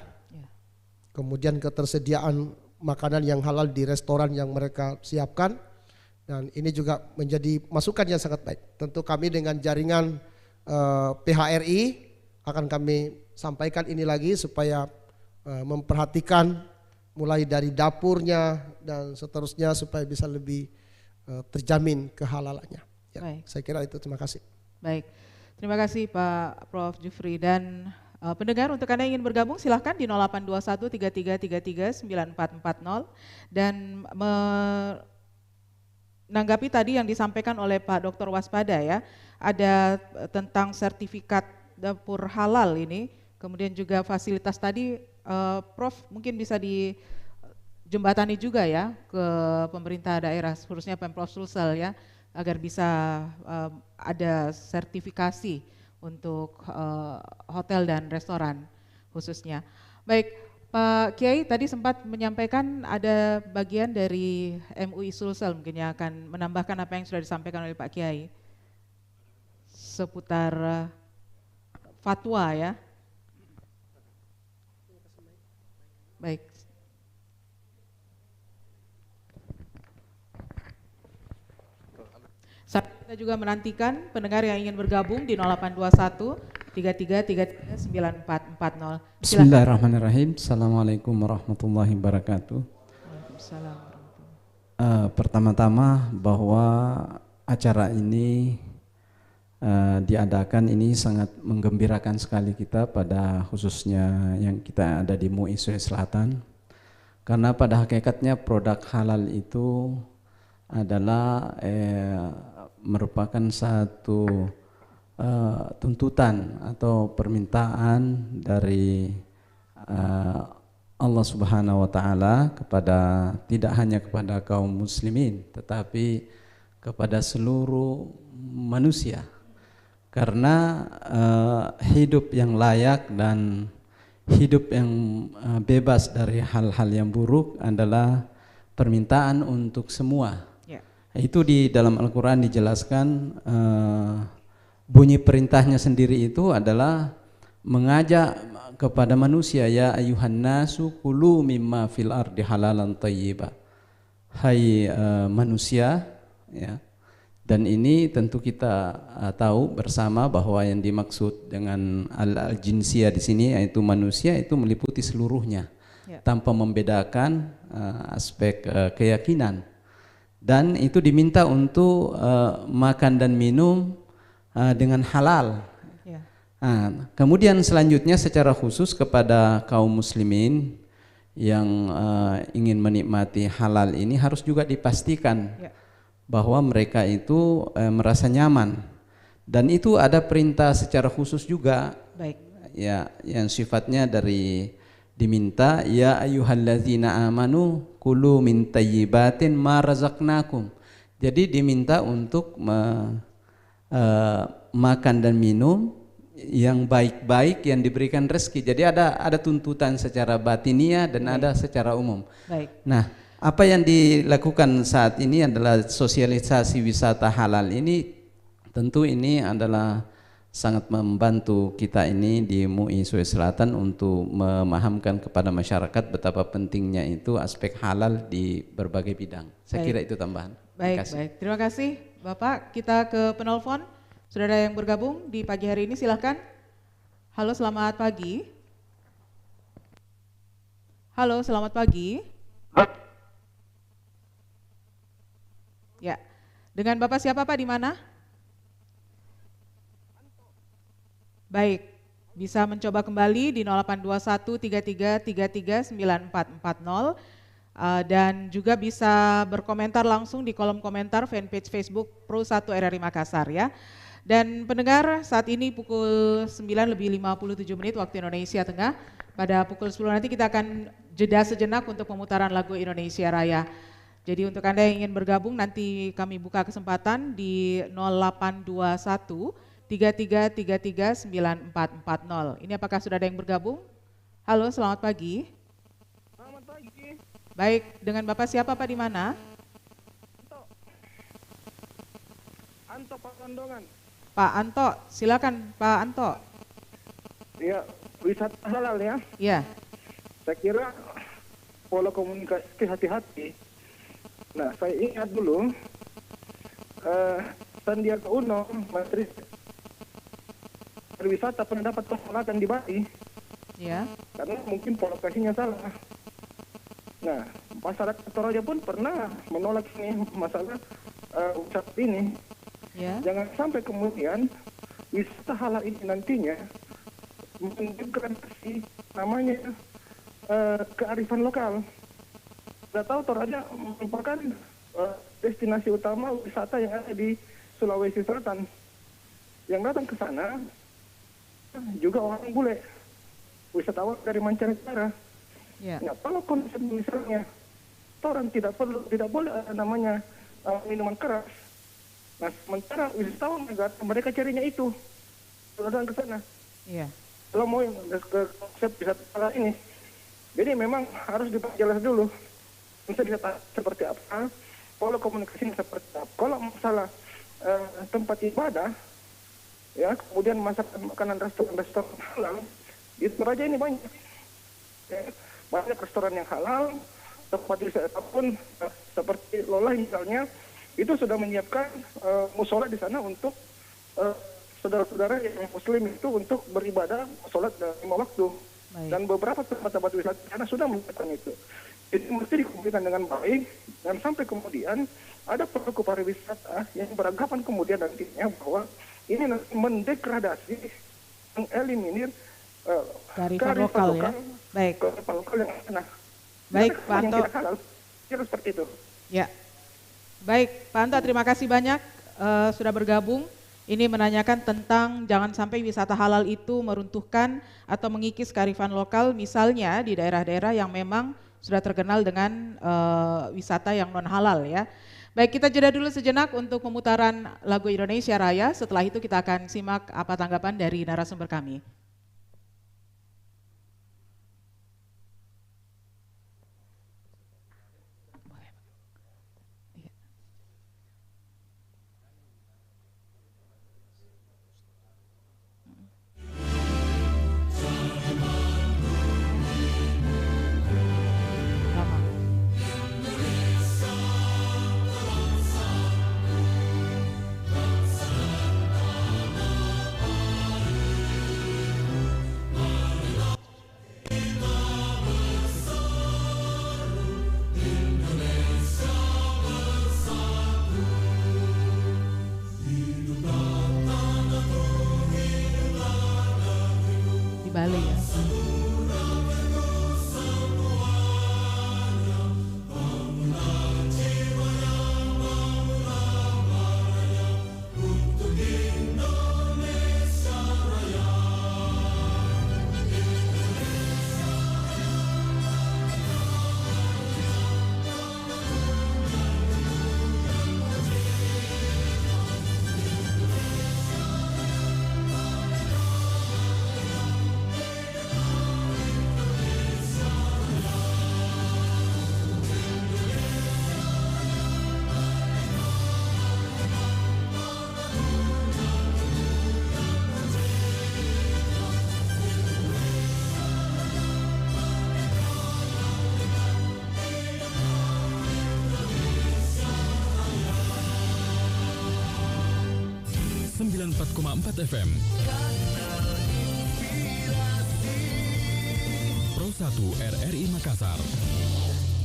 kemudian ketersediaan makanan yang halal di restoran yang mereka siapkan, dan ini juga menjadi masukan yang sangat baik. Tentu kami dengan jaringan PHRI akan kami sampaikan ini lagi supaya memperhatikan mulai dari dapurnya dan seterusnya supaya bisa lebih terjamin kehalalannya. Ya, saya kira itu, terima kasih. Baik, terima kasih Pak Prof. Jufri. Dan pendengar, untuk Anda yang ingin bergabung silahkan di 0821-3333-9440 dan menanggapi tadi yang disampaikan oleh Pak Dr. Waspada, ya, ada tentang sertifikat dapur halal ini, kemudian juga fasilitas tadi, Prof mungkin bisa dijembatani juga ya ke pemerintah daerah, khususnya Pemprov Sulsel, ya, agar bisa ada sertifikasi untuk hotel dan restoran khususnya. Baik, Pak Kiai tadi sempat menyampaikan ada bagian dari MUI Sulsel mungkin yang akan menambahkan apa yang sudah disampaikan oleh Pak Kiai seputar fatwa, ya. Baik. Kita juga menantikan pendengar yang ingin bergabung di 0821-3333-9440. Bismillahirrahmanirrahim. Assalamualaikum warahmatullahi wabarakatuh. Waalaikumsalam. Pertama-tama bahwa acara ini diadakan ini sangat menggembirakan sekali kita, pada khususnya yang kita ada di MUI Sulawesi Selatan, karena pada hakikatnya produk halal itu adalah merupakan satu tuntutan atau permintaan dari Allah Subhanahu wa taala kepada, tidak hanya kepada kaum muslimin tetapi kepada seluruh manusia. Karena hidup yang layak dan hidup yang bebas dari hal-hal yang buruk adalah permintaan untuk semua. Itu di dalam Al-Quran dijelaskan, bunyi perintahnya sendiri itu adalah mengajak kepada manusia, ya ayuhan nasu kulu mimma fil ardi halalan thayyiba. Hai manusia, ya. Dan ini tentu kita tahu bersama bahwa yang dimaksud dengan al-jinsiyah di sini yaitu manusia itu meliputi seluruhnya, ya, tanpa membedakan aspek keyakinan. Dan itu diminta untuk makan dan minum dengan halal. Ya. Kemudian selanjutnya secara khusus kepada kaum muslimin yang ingin menikmati halal ini harus juga dipastikan, ya, bahwa mereka itu merasa nyaman, dan itu ada perintah secara khusus juga. Baik. Ya, yang sifatnya dari diminta, ya ayyuhalladzina amanu kulu min thayyibatin ma razaqnakum. Jadi diminta untuk makan dan minum yang baik-baik yang diberikan rezeki. Jadi ada tuntutan secara batiniah dan ada secara umum. Baik. Nah, apa yang dilakukan saat ini adalah sosialisasi wisata halal ini, tentu ini adalah sangat membantu kita ini di MUI Sulawesi Selatan untuk memahamkan kepada masyarakat betapa pentingnya itu aspek halal di berbagai bidang. Saya kira itu tambahan. Baik, baik. Terima kasih Bapak. Kita ke penelpon. Sudah ada yang bergabung di pagi hari ini, silahkan. Halo, selamat pagi. Halo, selamat pagi. Ya, dengan Bapak siapa Pak, di mana? Baik, bisa mencoba kembali di 0821-3333-9440 dan juga bisa berkomentar langsung di kolom komentar fanpage Facebook Pro 1 RRI Makassar, ya. Dan pendengar, saat ini pukul 9:57 waktu Indonesia Tengah. Pada pukul 10 nanti kita akan jeda sejenak untuk pemutaran lagu Indonesia Raya. Jadi untuk Anda yang ingin bergabung, nanti kami buka kesempatan di 0821-3333-9440. Ini apakah sudah ada yang bergabung? Halo, selamat pagi. Baik, dengan Bapak siapa Pak, di mana? Anto Pak Kandongan. Pak Anto, silakan Pak Anto. Ya, wisata halal ya. Iya. Saya kira pola komunikasi hati-hati. Nah, saya ingat dulu Sandiaga Uno, Menteri Pariwisata, pernah dapat penolakan di Bali. Ya. Karena mungkin pola komunikasinya salah. Nah, masyarakat Toraja pun pernah menolak ini masalah wisata ini. Ya. Jangan sampai kemudian wisata halal ini nantinya mendegradasi namanya kearifan lokal. Kita tahu Toraja merupakan destinasi utama wisata yang ada di Sulawesi Selatan. Yang datang ke sana juga orang bule, wisatawan dari mancanegara. Ya. Nah, kalau konsep misalnya orang tidak boleh ada namanya minuman keras. Nah, sementara wisatawan negara mereka carinya itu, datang ke sana. Iya. Kalau mau ke konsep wisata ini, jadi memang harus diperjelas dulu. Konsep wisata seperti apa, pola komunikasinya seperti apa. Kalau masalah tempat ibadah, ya kemudian masakan makanan restoran halal, di Toraja ini banyak. Ya, banyak restoran yang halal, tempat wisata pun seperti Lola misalnya, itu sudah menyiapkan musola di sana untuk saudara-saudara yang muslim itu untuk beribadah sholat 5 waktu. Baik. Dan beberapa tempat-tempat wisata di sana sudah menyiapkan itu. Jadi mesti dikomunikasikan dengan baik, dan sampai kemudian ada pelaku pariwisata yang beranggapan kemudian nantinya bahwa ini mendegradasi, mengeliminir kearifan lokal ya. Baik. Kearifan lokal yang nah. Baik, Pak Anto. Kira seperti itu. Ya. Baik, Pak Anto, terima kasih banyak sudah bergabung. Ini menanyakan tentang jangan sampai wisata halal itu meruntuhkan atau mengikis kearifan lokal, misalnya di daerah-daerah yang memang sudah terkenal dengan wisata yang non halal ya. Baik, kita jeda dulu sejenak untuk pemutaran lagu Indonesia Raya. Setelah itu kita akan simak apa tanggapan dari narasumber kami. Bali ya. FM Pro 1 RRI Makassar.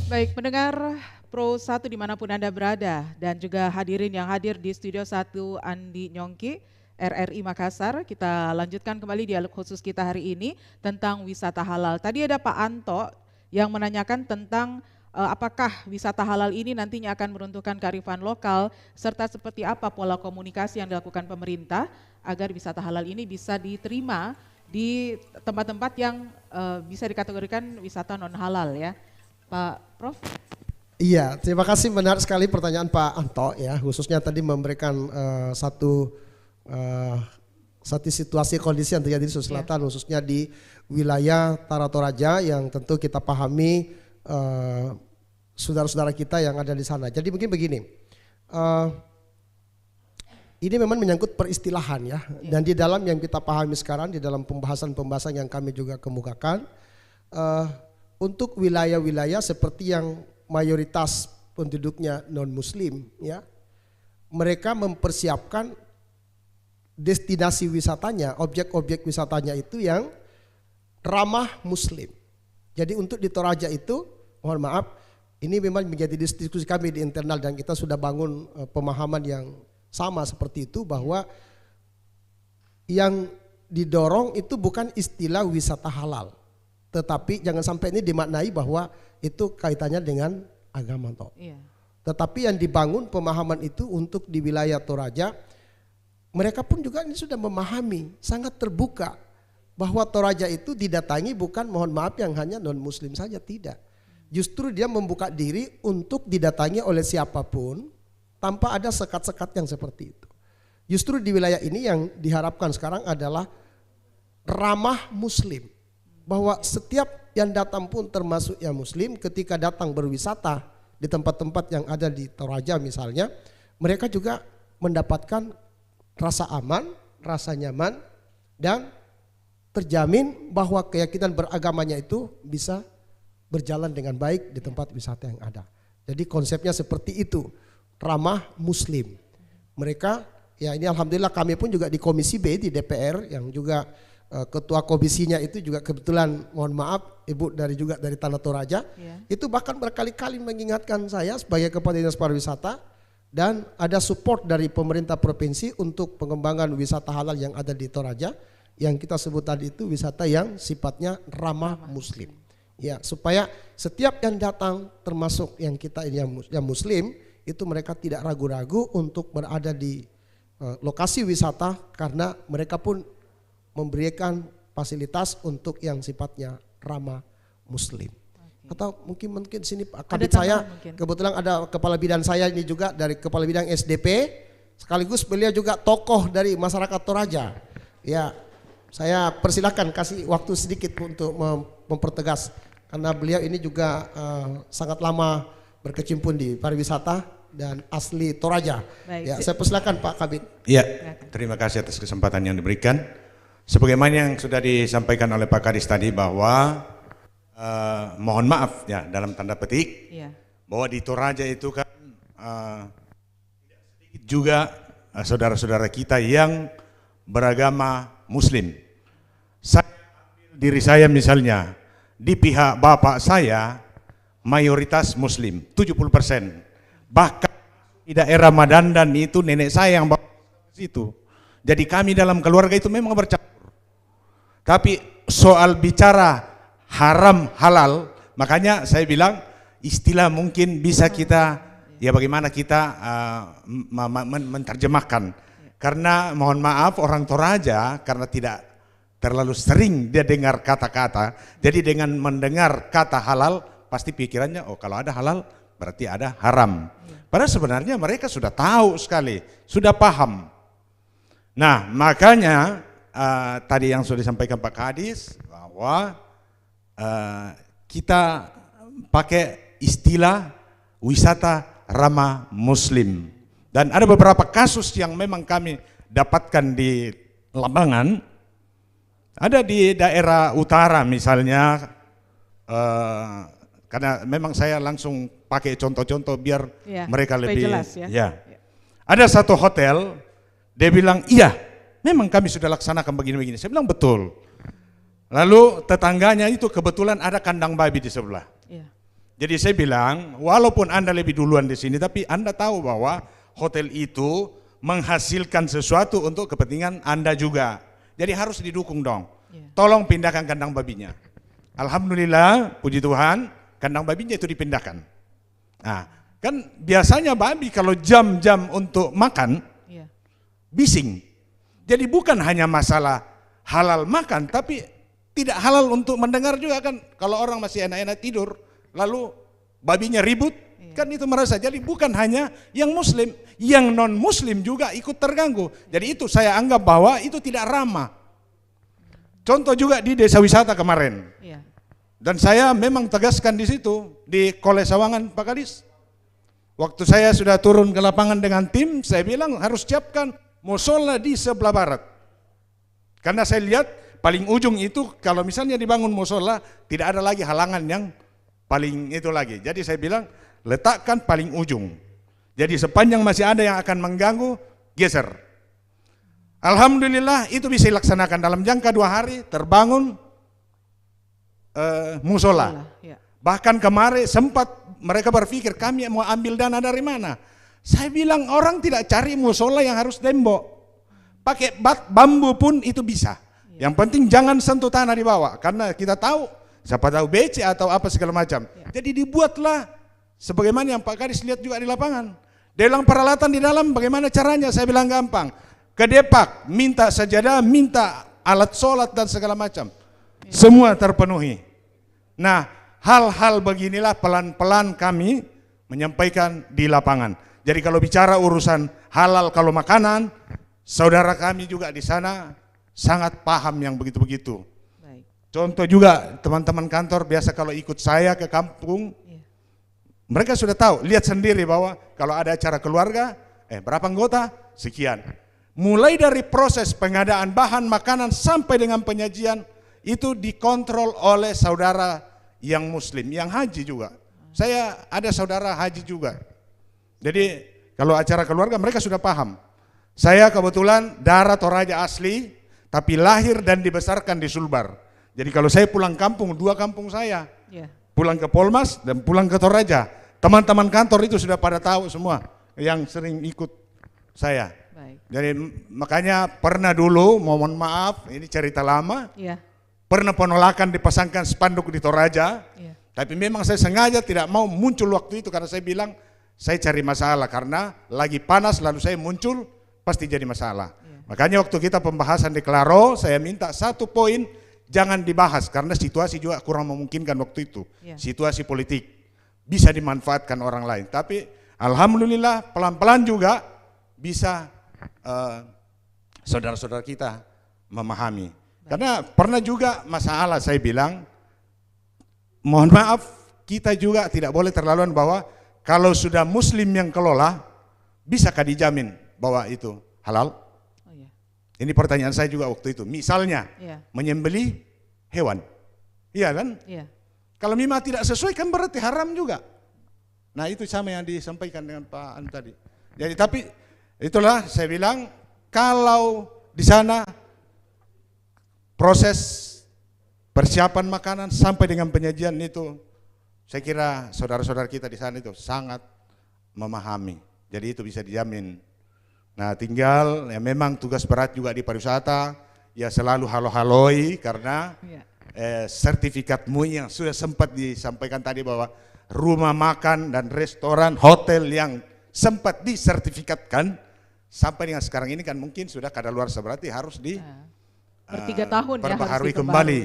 Baik, pendengar Pro 1 dimanapun Anda berada dan juga hadirin yang hadir di Studio 1 Andi Nyongki RRI Makassar. Kita lanjutkan kembali dialog khusus kita hari ini tentang wisata halal. Tadi ada Pak Anto yang menanyakan tentang apakah wisata halal ini nantinya akan meruntuhkan kearifan lokal serta seperti apa pola komunikasi yang dilakukan pemerintah agar wisata halal ini bisa diterima di tempat-tempat yang bisa dikategorikan wisata non halal ya, Pak Prof. Iya, terima kasih, benar sekali pertanyaan Pak Anto ya, khususnya tadi memberikan satu situasi kondisi yang terjadi di Sulawesi Selatan, khususnya di wilayah Toraja yang tentu kita pahami saudara-saudara kita yang ada di sana. Jadi mungkin begini, ini memang menyangkut peristilahan ya. Dan di dalam yang kita pahami sekarang, di dalam pembahasan-pembahasan yang kami juga kemukakan, untuk wilayah-wilayah seperti yang mayoritas penduduknya non-muslim ya, mereka mempersiapkan destinasi wisatanya, objek-objek wisatanya itu yang ramah muslim. Jadi untuk di Toraja itu, mohon maaf, ini memang menjadi diskusi kami di internal dan kita sudah bangun pemahaman yang sama seperti itu, bahwa yang didorong itu bukan istilah wisata halal, tetapi jangan sampai ini dimaknai bahwa itu kaitannya dengan agama toh. Iya. Tetapi yang dibangun pemahaman itu untuk di wilayah Toraja, mereka pun juga ini sudah memahami, sangat terbuka bahwa Toraja itu didatangi bukan, mohon maaf, yang hanya non muslim saja, tidak. Justru dia membuka diri untuk didatangi oleh siapapun tanpa ada sekat-sekat yang seperti itu. Justru di wilayah ini yang diharapkan sekarang adalah ramah muslim. Bahwa setiap yang datang pun termasuk yang muslim, ketika datang berwisata di tempat-tempat yang ada di Toraja misalnya, mereka juga mendapatkan rasa aman, rasa nyaman, dan terjamin bahwa keyakinan beragamanya itu bisa berjalan dengan baik di tempat wisata yang ada. Jadi konsepnya seperti itu, ramah muslim. Mereka, ya ini alhamdulillah kami pun juga di Komisi B di DPR yang juga ketua komisinya itu juga kebetulan, mohon maaf, ibu juga dari Tanah Toraja, itu bahkan berkali-kali mengingatkan saya sebagai Kepala Dinas Pariwisata, dan ada support dari pemerintah provinsi untuk pengembangan wisata halal yang ada di Toraja, yang kita sebut tadi itu wisata yang sifatnya ramah muslim. Ya, supaya setiap yang datang termasuk yang kita ini yang muslim itu mereka tidak ragu-ragu untuk berada di lokasi wisata, karena mereka pun memberikan fasilitas untuk yang sifatnya ramah muslim. Atau mungkin sini Pak Kabid saya mungkin. Kebetulan ada kepala bidang saya ini juga dari kepala bidang SDP, sekaligus beliau juga tokoh dari masyarakat Toraja. Ya, saya persilakan kasih waktu sedikit untuk mempertegas, karena beliau ini juga sangat lama berkecimpung di pariwisata dan asli Toraja. Baik. Ya, saya persilakan Pak Kabid. Ya, terima kasih atas kesempatan yang diberikan. Sebagaimana yang sudah disampaikan oleh Pak Kadis tadi, bahwa mohon maaf ya dalam tanda petik, bahwa di Toraja itu kan tidak sedikit juga saudara-saudara kita yang beragama muslim. Saya ambil diri saya misalnya, di pihak bapak saya mayoritas muslim, 70%. Bahkan di daerah Madandan itu nenek saya yang bawa ke situ. Jadi kami dalam keluarga itu memang bercampur. Tapi soal bicara haram halal, makanya saya bilang istilah mungkin bisa kita, ya bagaimana kita menerjemahkan. Karena mohon maaf orang Toraja karena tidak terlalu sering dia dengar kata-kata, jadi dengan mendengar kata halal pasti pikirannya, oh kalau ada halal berarti ada haram. Padahal sebenarnya mereka sudah tahu sekali, sudah paham. Nah makanya tadi yang sudah disampaikan Pak Kadis, bahwa kita pakai istilah wisata ramah muslim. Dan ada beberapa kasus yang memang kami dapatkan di lapangan. Ada di daerah utara misalnya, karena memang saya langsung pakai contoh-contoh biar mereka lebih jelas, ya. Ada satu hotel, dia bilang iya memang kami sudah laksanakan begini-begini. Saya bilang betul. Lalu tetangganya itu kebetulan ada kandang babi di sebelah. Jadi saya bilang walaupun Anda lebih duluan di sini, tapi Anda tahu bahwa hotel itu menghasilkan sesuatu untuk kepentingan Anda juga. Jadi harus didukung dong. Tolong pindahkan kandang babinya. Alhamdulillah, puji Tuhan, kandang babinya itu dipindahkan. Nah, kan biasanya babi kalau jam-jam untuk makan, bising. Jadi bukan hanya masalah halal makan, tapi tidak halal untuk mendengar juga kan. Kalau orang masih enak-enak tidur, lalu babinya ribut, kan itu merasa. Jadi bukan hanya yang muslim, yang non muslim juga ikut terganggu. Jadi itu saya anggap bahwa itu tidak ramah. Contoh juga di desa wisata kemarin, Dan saya memang tegaskan di situ, di Kole Sawangan, Pak Kadis. Waktu saya sudah turun ke lapangan dengan tim, saya bilang harus siapkan musola di sebelah barat. Karena saya lihat paling ujung itu kalau misalnya dibangun musola, tidak ada lagi halangan yang paling itu lagi. Jadi saya bilang letakkan paling ujung. Jadi sepanjang masih ada yang akan mengganggu, geser. Alhamdulillah itu bisa dilaksanakan dalam jangka 2 hari terbangun musola. Bahkan kemarin sempat mereka berpikir kami mau ambil dana dari mana. Saya bilang orang tidak cari musola yang harus tembok. Pakai bambu pun itu bisa. Yang penting jangan sentuh tanah di bawah. Karena kita tahu, siapa tahu BC atau apa segala macam. Jadi dibuatlah sebagaimana yang Pak Kadis lihat juga di lapangan. Dia bilang peralatan di dalam bagaimana caranya, saya bilang gampang. Ke Depak, minta sajadah, minta alat sholat dan segala macam. Semua terpenuhi. Nah, hal-hal beginilah pelan-pelan kami menyampaikan di lapangan. Jadi kalau bicara urusan halal kalau makanan, saudara kami juga di sana sangat paham yang begitu-begitu. Contoh juga teman-teman kantor biasa kalau ikut saya ke kampung, mereka sudah tahu, lihat sendiri bahwa kalau ada acara keluarga, berapa anggota? Sekian. Mulai dari proses pengadaan bahan makanan sampai dengan penyajian, itu dikontrol oleh saudara yang muslim, yang haji juga. Saya ada saudara haji juga. Jadi kalau acara keluarga mereka sudah paham. Saya kebetulan darah Toraja asli, tapi lahir dan dibesarkan di Sulbar. Jadi kalau saya pulang kampung, 2 kampung saya. Pulang ke Polmas dan pulang ke Toraja. Teman-teman kantor itu sudah pada tahu semua yang sering ikut saya. Jadi makanya pernah dulu, mohon maaf, ini cerita lama. Pernah penolakan dipasangkan spanduk di Toraja. Tapi memang saya sengaja tidak mau muncul waktu itu karena saya bilang saya cari masalah karena lagi panas lalu saya muncul pasti jadi masalah. Makanya waktu kita pembahasan di Klaro saya minta 1 poin jangan dibahas karena situasi juga kurang memungkinkan waktu itu. Situasi politik bisa dimanfaatkan orang lain. Tapi alhamdulillah pelan-pelan juga bisa saudara-saudara kita memahami. Karena pernah juga masalah saya bilang, mohon maaf kita juga tidak boleh terlaluan bahwa kalau sudah muslim yang kelola, bisakah dijamin bahwa itu halal? Ini pertanyaan saya juga waktu itu. Misalnya menyembelih hewan, iya kan? Kalau memang tidak sesuai kan berarti haram juga. Nah itu sama yang disampaikan dengan Pak An tadi. Jadi tapi itulah saya bilang kalau di sana proses persiapan makanan sampai dengan penyajian itu saya kira saudara-saudara kita di sana itu sangat memahami. Jadi itu bisa dijamin. Nah tinggal ya memang tugas berat juga di pariwisata ya selalu halo-haloi karena sertifikat MUI yang sudah sempat disampaikan tadi bahwa rumah makan dan restoran, hotel yang sempat disertifikatkan sampai dengan sekarang ini kan mungkin sudah kadaluarsa berarti harus di per 3 tahun perbaharui kembali.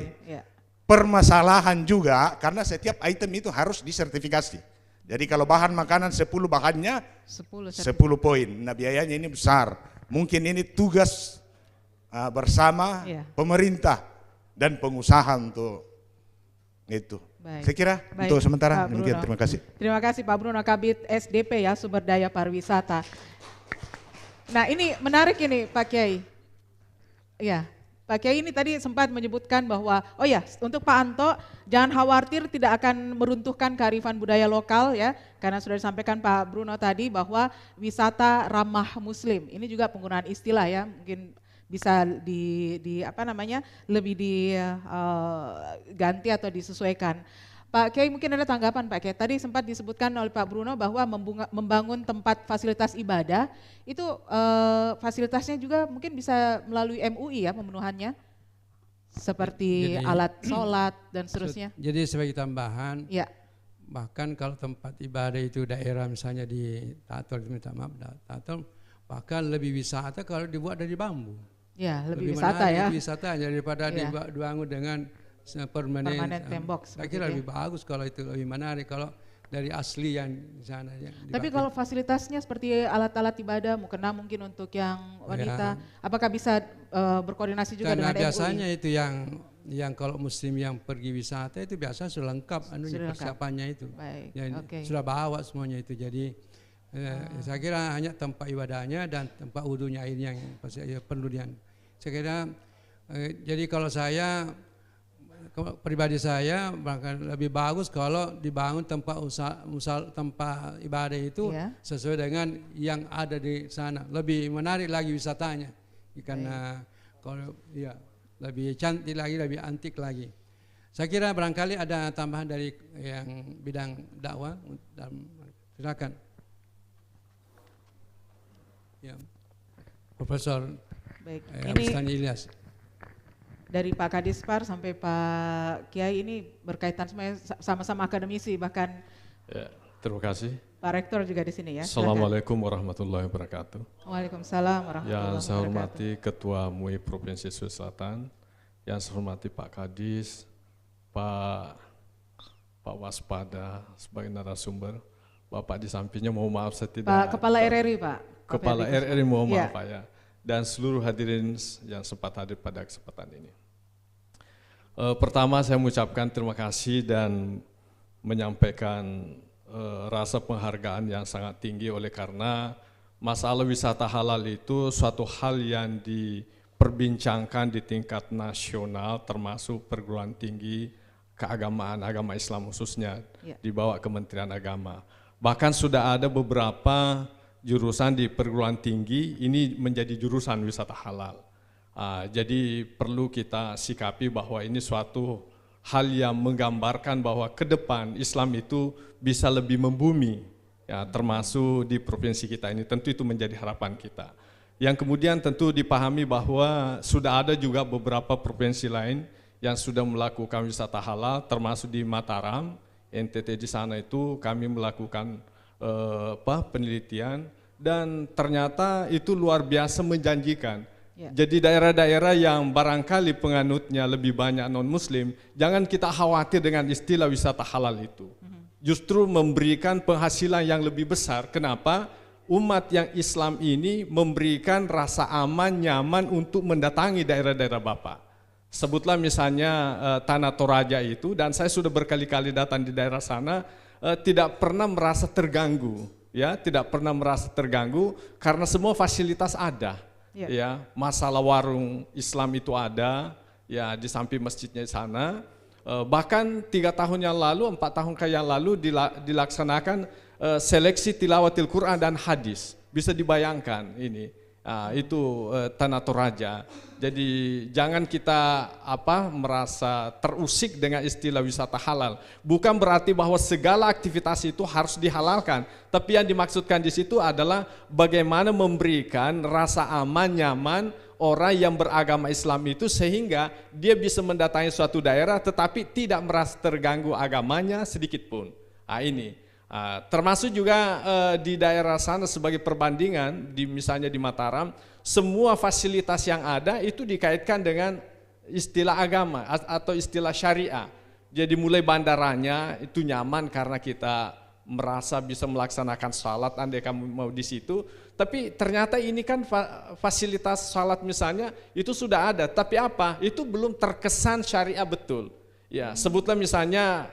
Permasalahan juga karena setiap item itu harus disertifikasi. Jadi kalau bahan makanan 10 bahannya 10 poin. Nah biayanya ini besar. Mungkin ini tugas bersama pemerintah dan pengusaha untuk itu. Saya kira untuk sementara demikian. Terima kasih. Terima kasih Pak Bruno Kabid SDP ya, Sumber Daya Pariwisata. Nah ini menarik ini Pak Kiai. Ya, Pak Kiai ini tadi sempat menyebutkan bahwa, oh ya untuk Pak Anto jangan khawatir tidak akan meruntuhkan kearifan budaya lokal ya. Karena sudah disampaikan Pak Bruno tadi bahwa wisata ramah muslim. Ini juga penggunaan istilah ya, mungkin bisa lebih diganti atau disesuaikan. Pak Kiai mungkin ada tanggapan Pak Kiai. Tadi sempat disebutkan oleh Pak Bruno bahwa membangun tempat fasilitas ibadah itu fasilitasnya juga mungkin bisa melalui MUI ya pemenuhannya, seperti alat sholat dan seterusnya. Jadi sebagai tambahan, bahkan kalau tempat ibadah itu daerah misalnya di Tatul, minta maaf Tatul, bahkan lebih wisata kalau dibuat dari bambu. Ya lebih wisata ya. Lebih wisata daripada dibangun dengan permanen tembok. Saya kira lebih bagus kalau itu lebih menarik kalau dari asli yang di sana. Tapi kalau fasilitasnya seperti alat-alat ibadah, mukena mungkin untuk yang wanita, apakah bisa berkoordinasi juga dengan MUI? Karena biasanya itu yang kalau muslim yang pergi wisata itu biasa sudah lengkap persiapannya itu. Baik. Sudah bawa semuanya itu. Jadi saya kira hanya tempat ibadahnya dan tempat wudhunya airnya yang perlu saya kira jadi kalau saya pribadi saya bahkan lebih bagus kalau dibangun tempat tempat ibadah itu sesuai dengan yang ada di sana, lebih menarik lagi wisatanya karena kalau lebih cantik lagi, lebih antik lagi. Saya kira barangkali ada tambahan dari yang bidang dakwah, silakan. Ya, Profesor Bustami Ilyas. Dari Pak Kadispar sampai Pak Kiai ini berkaitan semuanya, sama-sama akademisi, bahkan terima kasih. Pak Rektor juga di sini ya. Assalamualaikum warahmatullahi wabarakatuh. Waalaikumsalam warahmatullahi wabarakatuh. Yang saya hormati Ketua MUI Provinsi Sulawesi Selatan, yang saya hormati Pak Kadis, Pak Waspada sebagai narasumber, Bapak di sampingnya, mohon maaf saya tidak. Pak Kepala RRI Pak. Kepala RRI mohon maaf Pak ya. Dan seluruh hadirin yang sempat hadir pada kesempatan ini. Pertama saya mengucapkan terima kasih dan menyampaikan rasa penghargaan yang sangat tinggi oleh karena masalah wisata halal itu suatu hal yang diperbincangkan di tingkat nasional termasuk perguruan tinggi keagamaan, agama Islam khususnya di bawah Kementerian Agama. Bahkan sudah ada beberapa jurusan di perguruan tinggi ini menjadi jurusan wisata halal. Jadi perlu kita sikapi bahwa ini suatu hal yang menggambarkan bahwa ke depan Islam itu bisa lebih membumi, ya, termasuk di provinsi kita ini. Tentu itu menjadi harapan kita. Yang kemudian tentu dipahami bahwa sudah ada juga beberapa provinsi lain yang sudah melakukan wisata halal, termasuk di Mataram, NTT di sana itu kami melakukan penelitian dan ternyata itu luar biasa menjanjikan. Jadi daerah-daerah yang barangkali penganutnya lebih banyak non-muslim, jangan kita khawatir dengan istilah wisata halal itu. Justru memberikan penghasilan yang lebih besar. Kenapa? Umat yang Islam ini memberikan rasa aman, nyaman untuk mendatangi daerah-daerah Bapak. Sebutlah misalnya Tanah Toraja itu, dan saya sudah berkali-kali datang di daerah sana, tidak pernah merasa terganggu. Ya, tidak pernah merasa terganggu karena semua fasilitas ada. Ya, masalah warung Islam itu ada, ya di samping masjidnya di sana. Bahkan 3 tahun yang lalu, 4 tahun yang lalu dilaksanakan seleksi tilawatil Quran dan hadis. Bisa dibayangkan ini, itu Tanah Toraja. Jadi jangan kita merasa terusik dengan istilah wisata halal. Bukan berarti bahwa segala aktivitas itu harus dihalalkan. Tapi yang dimaksudkan di situ adalah bagaimana memberikan rasa aman, nyaman orang yang beragama Islam itu sehingga dia bisa mendatangi suatu daerah tetapi tidak merasa terganggu agamanya sedikit pun. Ini. Termasuk juga di daerah sana sebagai perbandingan, misalnya di Mataram, semua fasilitas yang ada itu dikaitkan dengan istilah agama atau istilah syariah. Jadi mulai bandaranya itu nyaman karena kita merasa bisa melaksanakan salat andai kamu mau di situ. Tapi ternyata ini kan fasilitas salat misalnya itu sudah ada, tapi itu belum terkesan syariah betul. Ya, sebutlah misalnya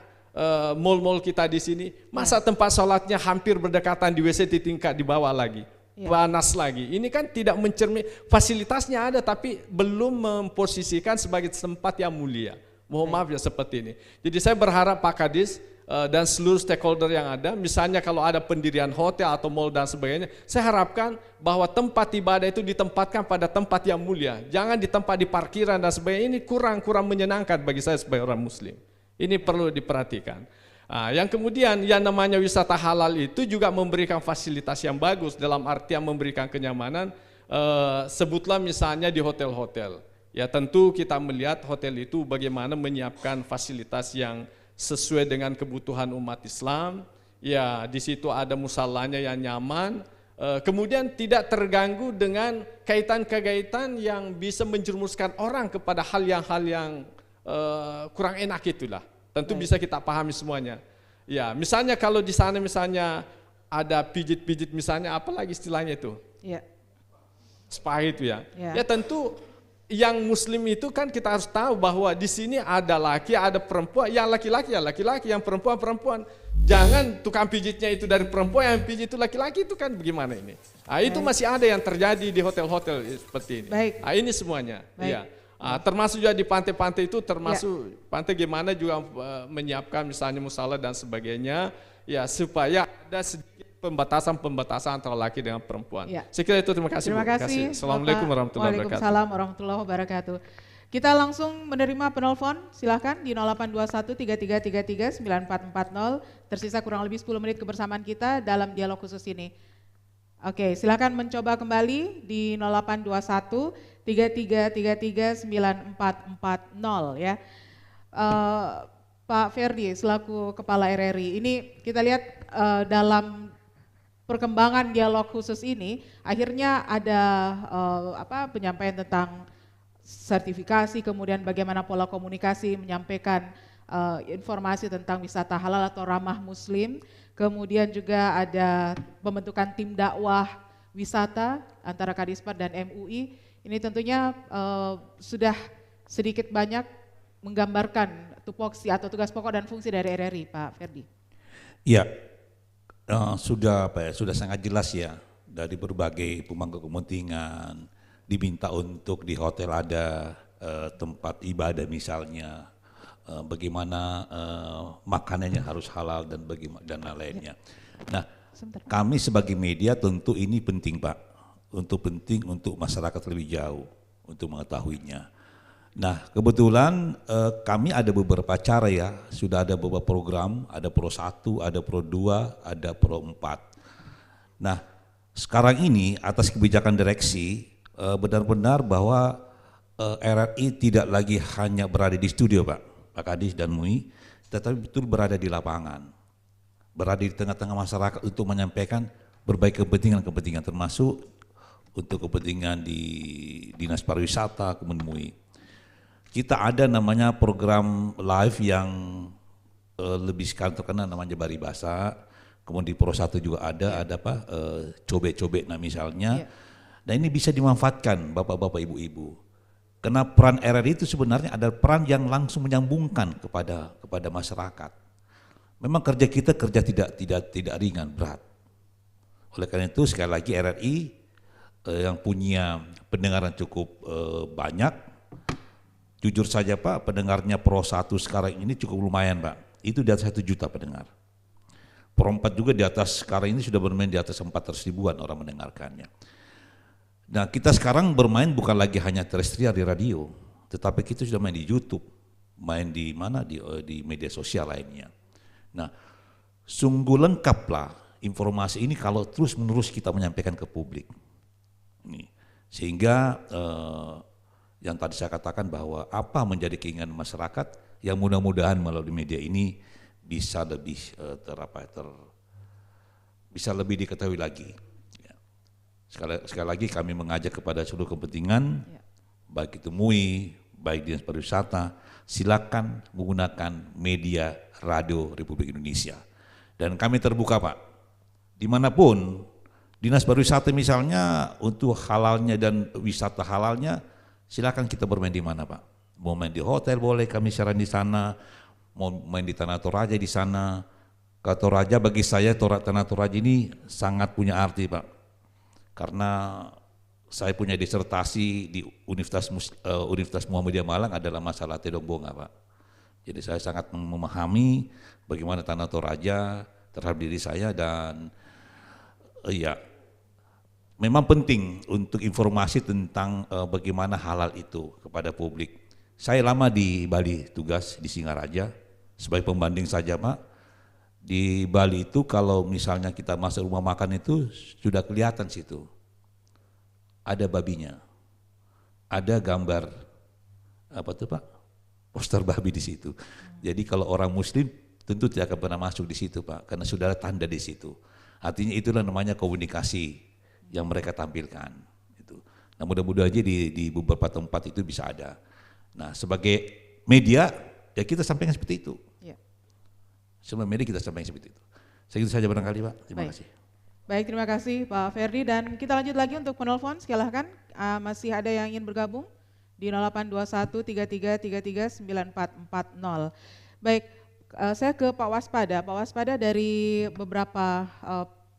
mall-mall kita di sini, masa tempat sholatnya hampir berdekatan di WC di tingkat di bawah lagi, panas lagi. Ini kan tidak fasilitasnya ada tapi belum memposisikan sebagai tempat yang mulia. Mohon maaf ya seperti ini. Jadi saya berharap Pak Kadis dan seluruh stakeholder yang ada, misalnya kalau ada pendirian hotel atau mall dan sebagainya, saya harapkan bahwa tempat ibadah itu ditempatkan pada tempat yang mulia. Jangan di tempat di parkiran dan sebagainya, ini kurang menyenangkan bagi saya sebagai orang muslim. Ini perlu diperhatikan. Yang kemudian yang namanya wisata halal itu juga memberikan fasilitas yang bagus dalam artian memberikan kenyamanan. Sebutlah misalnya di hotel-hotel. Ya tentu kita melihat hotel itu bagaimana menyiapkan fasilitas yang sesuai dengan kebutuhan umat Islam. Ya di situ ada musallanya yang nyaman. Kemudian tidak terganggu dengan kaitan-kaitan yang bisa menjerumuskan orang kepada hal yang kurang enak itulah. Tentu bisa kita pahami semuanya. Ya, misalnya kalau di sana misalnya ada pijit-pijit misalnya, apalagi istilahnya itu? Spa itu ya. Ya tentu yang muslim itu kan kita harus tahu bahwa di sini ada laki, ada perempuan, yang laki-laki ya laki-laki, yang perempuan. Jangan tukang pijitnya itu dari perempuan, yang pijit itu laki-laki, itu kan bagaimana ini? Nah, itu masih ada yang terjadi di hotel-hotel seperti ini. Baik. Nah, ini semuanya. Iya. Termasuk juga di pantai-pantai itu, termasuk pantai gimana juga menyiapkan misalnya musala dan sebagainya, ya supaya ada sedikit pembatasan antara laki dengan perempuan. Ya. Saya kira itu, terima kasih. Terima kasih. Assalamualaikum warahmatullahi wabarakatuh. Waalaikumsalam warahmatullahi wabarakatuh. Kita langsung menerima penelpon, silahkan di 0821-3333-9440, tersisa kurang lebih 10 menit kebersamaan kita dalam dialog khusus ini. Oke, silahkan mencoba kembali di 0821-3333-9440 ya. Pak Ferdi selaku Kepala RRI, ini kita lihat dalam perkembangan dialog khusus ini, akhirnya ada penyampaian tentang sertifikasi, kemudian bagaimana pola komunikasi menyampaikan informasi tentang wisata halal atau ramah muslim, kemudian juga ada pembentukan tim dakwah wisata antara Kadispat dan MUI. Ini tentunya sudah sedikit banyak menggambarkan tupoksi atau tugas pokok dan fungsi dari RRI, Pak Ferdi. Iya. Sudah sangat jelas ya, dari berbagai pemangku kepentingan diminta untuk di hotel ada tempat ibadah misalnya, bagaimana makanannya harus halal dan lainnya. Nah, kami sebagai media tentu ini penting Pak, penting untuk masyarakat lebih jauh untuk mengetahuinya. Nah, kebetulan kami ada beberapa cara ya, sudah ada beberapa program, ada Pro 1, ada Pro 2, ada Pro 4. Nah, sekarang ini atas kebijakan direksi, benar-benar bahwa RRI tidak lagi hanya berada di studio Pak Kadis dan MUI, tetapi betul berada di lapangan, berada di tengah-tengah masyarakat untuk menyampaikan berbagai kepentingan termasuk untuk kepentingan di Dinas Pariwisata, kemudian MUI. Kita ada namanya program live yang lebih sekarang terkenal namanya Baribasa, kemudian di Pro 1 juga ada cobek-cobek misalnya. Nah ini bisa dimanfaatkan bapak-bapak ibu-ibu. Karena peran RRI itu sebenarnya adalah peran yang langsung menyambungkan kepada masyarakat. Memang kerja kita tidak ringan, berat. Oleh karena itu sekali lagi RRI yang punya pendengaran cukup banyak. Jujur saja Pak, pendengarnya Pro 1 sekarang ini cukup lumayan Pak. Itu di atas 1 juta pendengar. Pro 4 juga di atas, sekarang ini sudah bermain di atas 400.000-an orang mendengarkannya. Nah kita sekarang bermain bukan lagi hanya terestrial di radio, tetapi kita sudah main di YouTube, main di mana, di media sosial lainnya. Nah sungguh lengkaplah informasi ini kalau terus menerus kita menyampaikan ke publik. Sehingga yang tadi saya katakan bahwa apa menjadi keinginan masyarakat yang mudah-mudahan melalui media ini bisa lebih bisa lebih diketahui lagi. Ya. Sekali lagi kami mengajak kepada seluruh kepentingan, baik itu MUI, baik Dinas Pariwisata, silakan menggunakan media radio Republik Indonesia. Dan kami terbuka Pak, dimanapun Dinas Pariwisata misalnya untuk halalnya dan wisata halalnya, silakan kita bermain di mana Pak. Mau main di hotel boleh, kami siaran di sana. Mau main di Tanah Toraja di sana. Ke Toraja bagi saya Tanah Toraja ini sangat punya arti Pak. Karena saya punya disertasi di Universitas Muhammadiyah Malang adalah masalah Tedong Bonga Pak. Jadi saya sangat memahami bagaimana Tanah Toraja terhadap diri saya dan memang penting untuk informasi tentang bagaimana halal itu kepada publik. Saya lama di Bali tugas di Singaraja, sebagai pembanding saja Pak. Di Bali itu kalau misalnya kita masuk rumah makan itu sudah kelihatan situ. Ada babinya, ada gambar poster babi di situ. Jadi kalau orang muslim tentu tidak akan pernah masuk di situ Pak, karena sudah ada tanda di situ. Artinya itulah namanya komunikasi yang mereka tampilkan. Nah mudah-mudahan aja di beberapa tempat itu bisa ada. Nah sebagai media ya kita sampaikan seperti itu. Sebagai media kita sampaikan seperti itu. Segitu saja barangkali Pak, terima kasih. Baik, terima kasih Pak Ferdi dan kita lanjut lagi untuk penelpon, silahkan masih ada yang ingin bergabung di 082133339440. Baik, saya ke Pak Waspada. Pak Waspada, dari beberapa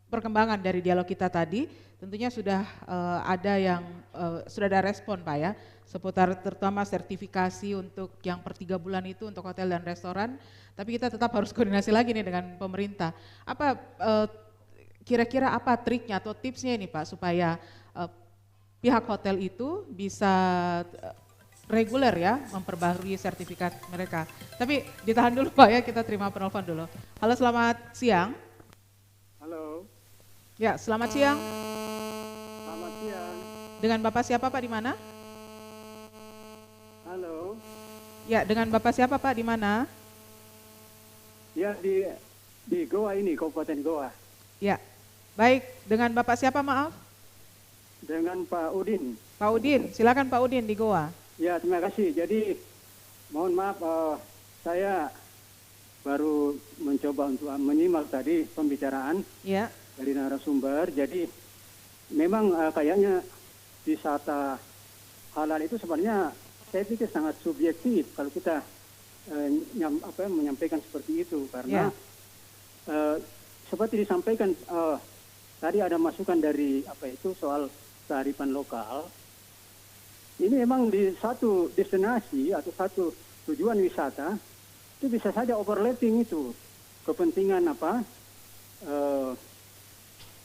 perkembangan dari dialog kita tadi, tentunya sudah sudah ada respon Pak ya, seputar terutama sertifikasi untuk yang per 3 bulan itu untuk hotel dan restoran. Tapi kita tetap harus koordinasi lagi nih dengan pemerintah. Apa kira-kira apa triknya atau tipsnya ini Pak supaya pihak hotel itu bisa reguler ya memperbaharui sertifikat mereka. Tapi ditahan dulu Pak ya, kita terima penelpon dulu. Halo, selamat siang. Halo. Ya, selamat siang. Selamat siang. Dengan Bapak siapa Pak, di mana? Halo. Ya, dengan Bapak siapa Pak, di mana? Ya, di Goa ini, Kabupaten Goa. Ya, baik. Dengan Bapak siapa, maaf? Dengan Pak Udin. Pak Udin, silakan Pak Udin di Goa. Ya, terima kasih. Jadi, mohon maaf, saya baru mencoba untuk menyimak tadi pembicaraan. Ya. Dari narasumber. Jadi memang kayaknya wisata halal itu sebenarnya saya pikir sangat subjektif kalau kita menyampaikan seperti itu, karena seperti disampaikan tadi ada masukan dari soal kearifan lokal. Ini memang di satu destinasi atau satu tujuan wisata itu bisa saja overlapping itu kepentingan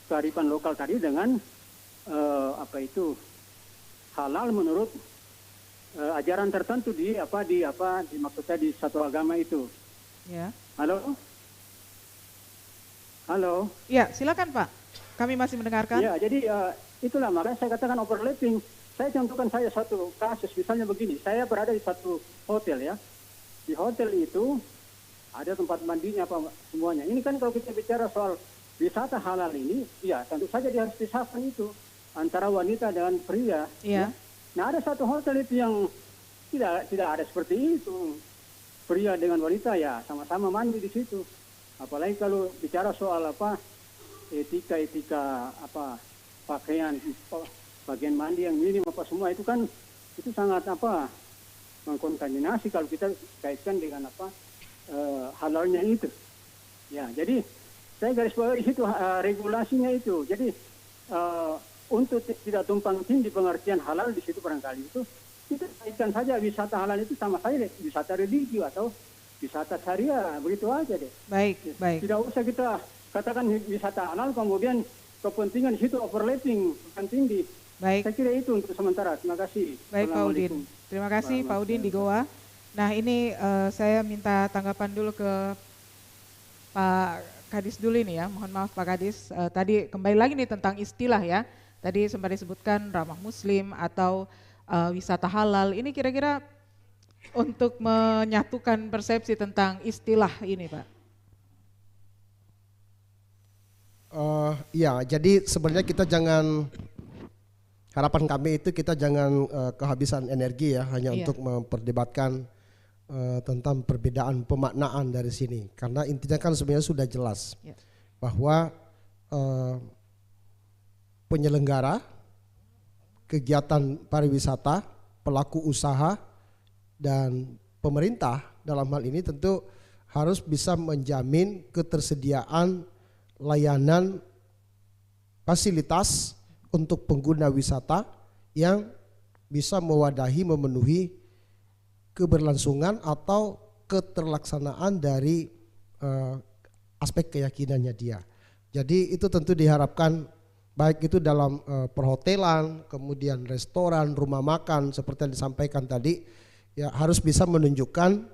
kearifan lokal tadi dengan halal menurut ajaran tertentu dimaksudnya di satu agama itu. Ya. Halo. Halo. Ya, silakan Pak. Kami masih mendengarkan. Ya, jadi itulah makanya saya katakan overlapping. Saya contohkan satu kasus, misalnya begini. Saya berada di satu hotel ya. Di hotel itu ada tempat mandinya semuanya. Ini kan kalau kita bicara soal wisata halal ini, ya tentu saja dia harus pisahkan itu antara wanita dengan pria. Iya. Nah, ada satu hotel itu yang tidak ada seperti itu. Pria dengan wanita ya sama-sama mandi di situ. Apalagi kalau bicara soal etika pakaian, bagian mandi yang minim semua itu kan itu sangat mengkontaminasi kalau kita kaitkan dengan halalnya itu. Ya, jadi saya garis bawah di situ regulasinya itu. Jadi untuk tidak tumpang tindih pengertian halal di situ barangkali itu kita kaitkan saja wisata halal itu sama saja wisata religi atau wisata syariah, begitu aja deh. Baik, baik. Tidak usah kita katakan wisata halal kemudian kepentingan di situ overlapping, tumpang tindih. Baik. Saya kira itu untuk sementara. Terima kasih. Baik Pak Udin. Terima kasih Pak Udin di Goa. Nah ini saya minta tanggapan dulu ke Pak Kadis dulu ini ya, mohon maaf Pak Kadis, tadi kembali lagi nih tentang istilah ya, tadi sempat disebutkan ramah muslim atau wisata halal, ini kira-kira untuk menyatukan persepsi tentang istilah ini Pak. Ya, jadi sebenarnya kita jangan, harapan kami itu kita jangan kehabisan energi ya, hanya untuk memperdebatkan tentang perbedaan pemaknaan dari sini, karena intinya kan sebenarnya sudah jelas bahwa penyelenggara kegiatan pariwisata, pelaku usaha dan pemerintah dalam hal ini tentu harus bisa menjamin ketersediaan layanan fasilitas untuk pengguna wisata yang bisa mewadahi, memenuhi keberlangsungan atau keterlaksanaan dari aspek keyakinannya dia. Jadi itu tentu diharapkan baik itu dalam perhotelan, kemudian restoran, rumah makan seperti yang disampaikan tadi, ya harus bisa menunjukkan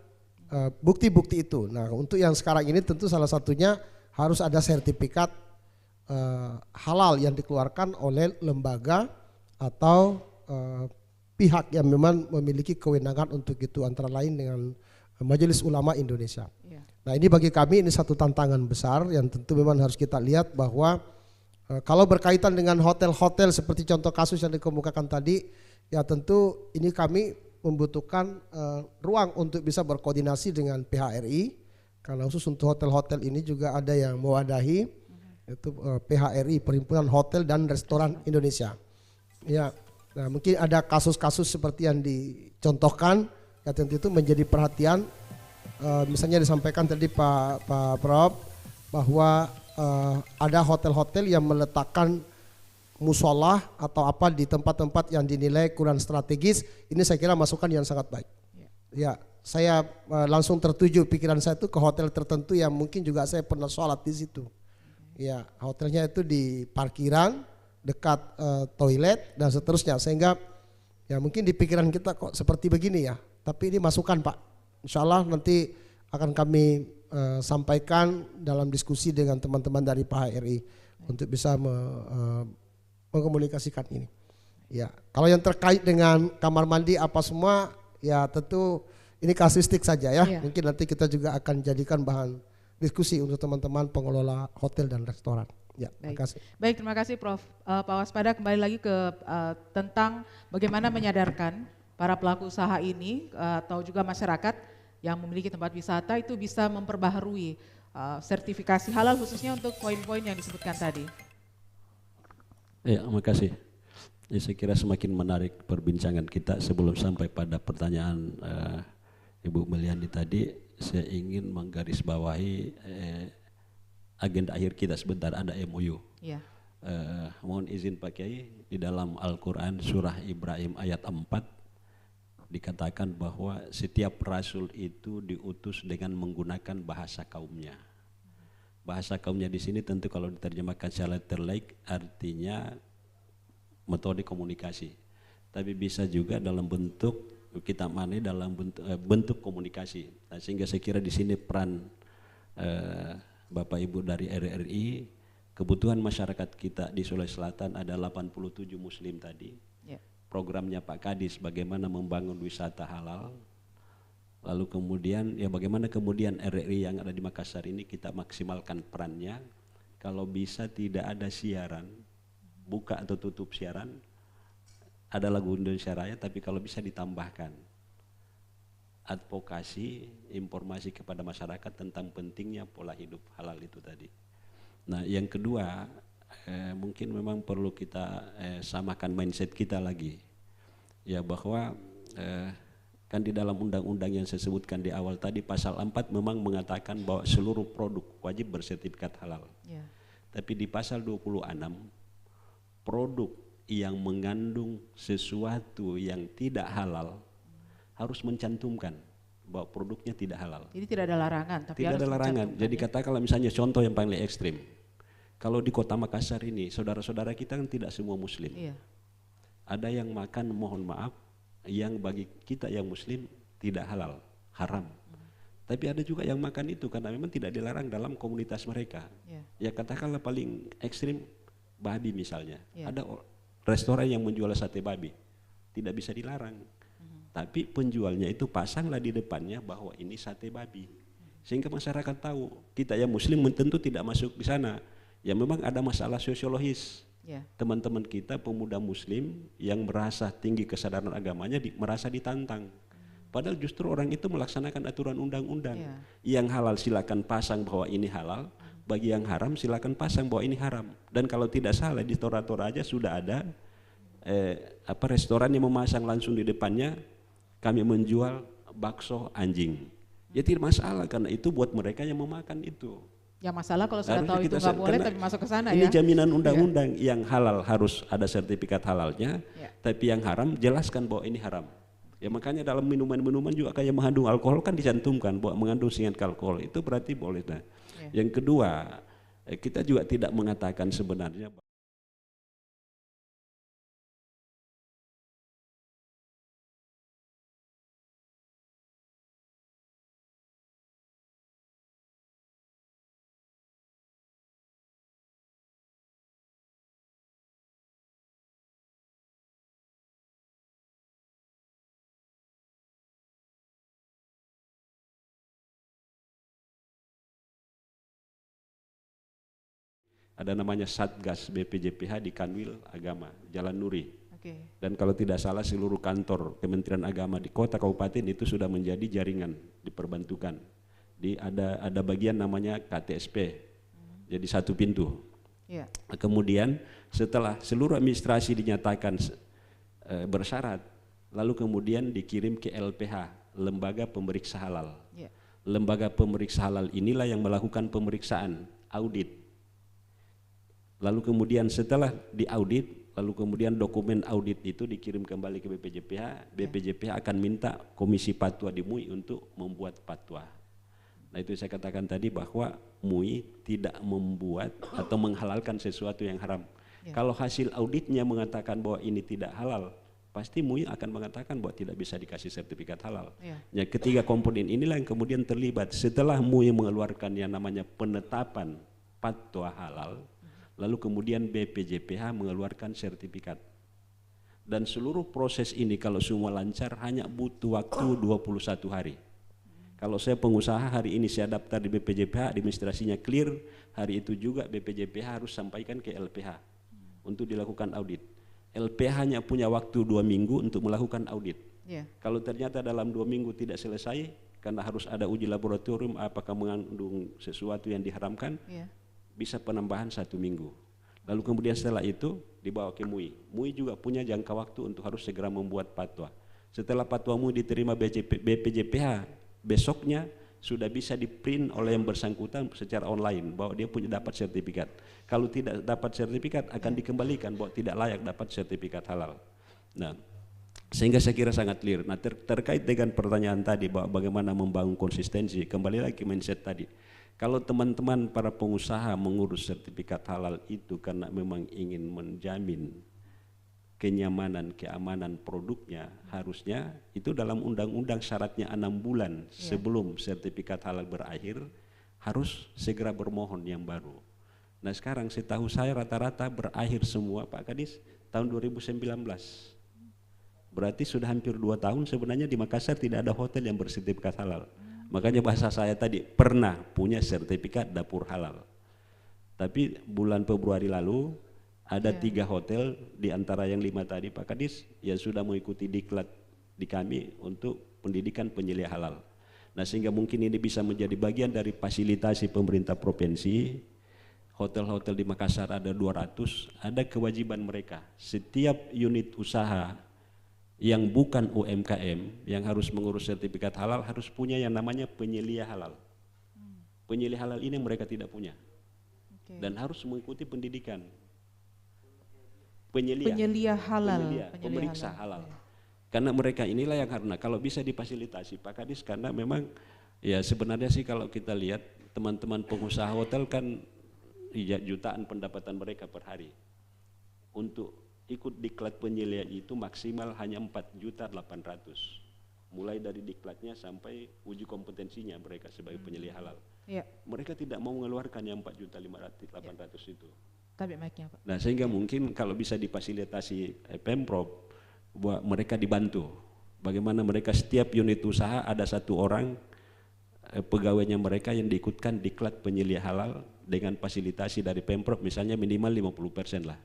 bukti-bukti itu. Nah, untuk yang sekarang ini tentu salah satunya harus ada sertifikat halal yang dikeluarkan oleh lembaga atau pihak yang memang memiliki kewenangan untuk itu, antara lain dengan Majelis Ulama Indonesia. Nah, ini bagi kami ini satu tantangan besar yang tentu memang harus kita lihat bahwa kalau berkaitan dengan hotel-hotel seperti contoh kasus yang dikemukakan tadi, ya tentu ini kami membutuhkan ruang untuk bisa berkoordinasi dengan PHRI, karena khusus untuk hotel-hotel ini juga ada yang mewadahi, itu PHRI, Perhimpunan Hotel dan Restoran Indonesia. Ya, Nah, mungkin ada kasus-kasus seperti yang dicontohkan, ya tentu itu menjadi perhatian. Misalnya disampaikan tadi Pak Prof bahwa ada hotel-hotel yang meletakkan musola atau apa di tempat-tempat yang dinilai kurang strategis. Ini saya kira masukan yang sangat baik. Ya, saya langsung tertuju pikiran saya itu ke hotel tertentu yang mungkin juga saya pernah sholat di situ. Ya, hotelnya itu di parkiran dekat toilet dan seterusnya, sehingga ya mungkin di pikiran kita kok seperti begini ya. Tapi ini masukan Pak. Insya Allah nanti akan kami sampaikan dalam diskusi dengan teman-teman dari PHRI untuk bisa mengkomunikasikan ini. Ya, kalau yang terkait dengan kamar mandi apa semua, ya tentu ini kasuistik saja ya. Mungkin nanti kita juga akan jadikan bahan diskusi untuk teman-teman pengelola hotel dan restoran. Ya, terima kasih. Baik, terima kasih Prof. Pak Waspada, kembali lagi ke tentang bagaimana menyadarkan para pelaku usaha ini atau juga masyarakat yang memiliki tempat wisata itu bisa memperbaharui sertifikasi halal khususnya untuk poin-poin yang disebutkan tadi. Ya, terima kasih. Ya, saya kira semakin menarik perbincangan kita. Sebelum sampai pada pertanyaan Ibu Meliani tadi, saya ingin menggarisbawahi agenda akhir kita sebentar, ada MOU. Ya. Mohon izin Pak Kiai, di dalam Al-Quran surah Ibrahim ayat 4 dikatakan bahwa setiap rasul itu diutus dengan menggunakan bahasa kaumnya. Bahasa kaumnya di sini tentu kalau diterjemahkan secara terlaik artinya metode komunikasi. Tapi bisa juga dalam bentuk kita maknai dalam bentuk komunikasi. Nah, sehingga saya kira di sini peran Bapak Ibu dari RRI, kebutuhan masyarakat kita di Sulawesi Selatan ada 87 muslim tadi. Programnya Pak Kadis bagaimana membangun wisata halal. Lalu kemudian ya bagaimana kemudian RRI yang ada di Makassar ini kita maksimalkan perannya. Kalau bisa tidak ada siaran, buka atau tutup siaran, ada lagu Indonesia Raya, tapi kalau bisa ditambahkan advokasi, informasi kepada masyarakat tentang pentingnya pola hidup halal itu tadi. Nah, yang kedua mungkin memang perlu kita samakan mindset kita lagi, ya bahwa kan di dalam undang-undang yang saya sebutkan di awal tadi pasal 4 memang mengatakan bahwa seluruh produk wajib bersertifikat halal. Tapi di pasal 26 produk yang mengandung sesuatu yang tidak halal harus mencantumkan bahwa produknya tidak halal. Jadi tidak ada larangan, tapi tidak harus ada larangan. Jadi katakanlah misalnya contoh yang paling ekstrim, kalau di kota Makassar ini saudara-saudara kita kan tidak semua muslim. Ada yang makan, mohon maaf, yang bagi kita yang muslim tidak halal, haram. Tapi ada juga yang makan itu karena memang tidak dilarang dalam komunitas mereka. Ya katakanlah paling ekstrim babi misalnya. Ada restoran yang menjual sate babi, tidak bisa dilarang. Tapi penjualnya itu pasanglah di depannya bahwa ini sate babi. Sehingga masyarakat tahu, kita yang muslim tentu tidak masuk di sana. Ya memang ada masalah sosiologis. Teman-teman kita pemuda muslim yang merasa tinggi kesadaran agamanya merasa ditantang. Padahal justru orang itu melaksanakan aturan undang-undang. Yang halal silakan pasang bahwa ini halal, bagi yang haram silakan pasang bahwa ini haram. Dan kalau tidak salah di Tora-Tora aja sudah ada restoran yang memasang langsung di depannya, kami menjual bakso anjing. Ya tidak masalah karena itu buat mereka yang memakan itu. Ya masalah kalau sudah tahu itu nggak boleh tapi masuk ke sana ini ya. Ini jaminan undang-undang yang halal harus ada sertifikat halalnya, tapi yang haram jelaskan bahwa ini haram. Ya makanya dalam minuman-minuman juga kayak mengandung alkohol kan dicantumkan bahwa mengandung sengat alkohol itu berarti boleh. Nah, yang kedua kita juga tidak mengatakan sebenarnya ada namanya Satgas BPJPH di Kanwil Agama, Jalan Nuri. Dan kalau tidak salah seluruh kantor Kementerian Agama di kota kabupaten itu sudah menjadi jaringan diperbantukan. Ada bagian namanya KTSP, jadi satu pintu. Kemudian setelah seluruh administrasi dinyatakan bersyarat, lalu kemudian dikirim ke LPH, Lembaga Pemeriksa Halal. Lembaga pemeriksa halal inilah yang melakukan pemeriksaan, audit. Lalu kemudian setelah diaudit, lalu kemudian dokumen audit itu dikirim kembali ke BPJPH. BPJPH akan minta komisi fatwa di MUI untuk membuat fatwa. Nah itu saya katakan tadi bahwa MUI tidak membuat atau menghalalkan sesuatu yang haram. Kalau hasil auditnya mengatakan bahwa ini tidak halal, pasti MUI akan mengatakan bahwa tidak bisa dikasih sertifikat halal. Ya, ketiga komponen inilah yang kemudian terlibat. Setelah MUI mengeluarkan yang namanya penetapan fatwa halal, lalu kemudian BPJPH mengeluarkan sertifikat. Dan seluruh proses ini kalau semua lancar hanya butuh waktu 21 hari. Kalau saya pengusaha hari ini saya daftar di BPJPH, administrasinya clear, hari itu juga BPJPH harus sampaikan ke LPH untuk dilakukan audit. LPH hanya punya waktu 2 minggu untuk melakukan audit. Kalau ternyata dalam 2 minggu tidak selesai, karena harus ada uji laboratorium apakah mengandung sesuatu yang diharamkan, bisa penambahan 1 minggu. Lalu kemudian setelah itu dibawa ke MUI. MUI juga punya jangka waktu untuk harus segera membuat fatwa. Setelah fatwa MUI diterima BPJPH, besoknya sudah bisa di-print oleh yang bersangkutan secara online bahwa dia punya dapat sertifikat. Kalau tidak dapat sertifikat akan dikembalikan bahwa tidak layak dapat sertifikat halal. Nah, sehingga saya kira sangat clear. Nah, terkait dengan pertanyaan tadi bahwa bagaimana membangun konsistensi, kembali lagi mindset tadi. Kalau teman-teman para pengusaha mengurus sertifikat halal itu karena memang ingin menjamin kenyamanan, keamanan produknya, harusnya itu dalam undang-undang syaratnya 6 bulan sebelum sertifikat halal berakhir harus segera bermohon yang baru. Nah sekarang setahu saya rata-rata berakhir semua Pak Kadis tahun 2019. Berarti sudah hampir 2 tahun sebenarnya di Makassar tidak ada hotel yang bersertifikat halal. Makanya bahasa saya tadi pernah punya sertifikat dapur halal. Tapi bulan Februari lalu ada 3 hotel di antara yang 5 tadi Pak Kadis yang sudah mengikuti diklat di kami untuk pendidikan penyelia halal. Nah sehingga mungkin ini bisa menjadi bagian dari fasilitasi pemerintah provinsi. Hotel-hotel di Makassar ada 200, ada kewajiban mereka. Setiap unit usaha yang bukan UMKM yang harus mengurus sertifikat halal harus punya yang namanya penyelia halal. Penyelia halal ini mereka tidak punya. Dan harus mengikuti pendidikan. Penyelia halal, pemeriksa halal. Karena mereka inilah yang karena kalau bisa difasilitasi Pak Kadis, karena memang ya sebenarnya sih kalau kita lihat teman-teman pengusaha hotel kan ya, jutaan pendapatan mereka per hari. Untuk ikut diklat penyelia itu maksimal hanya 4.800.000. Mulai dari diklatnya sampai uji kompetensinya mereka sebagai penyelia halal. Mereka tidak mau mengeluarkan yang 4.800.000 itu. Pak. Nah sehingga mungkin kalau bisa difasilitasi Pemprov bahwa mereka dibantu bagaimana mereka setiap unit usaha ada 1 orang pegawainya mereka yang diikutkan diklat penyelia halal dengan fasilitasi dari Pemprov misalnya minimal 50% lah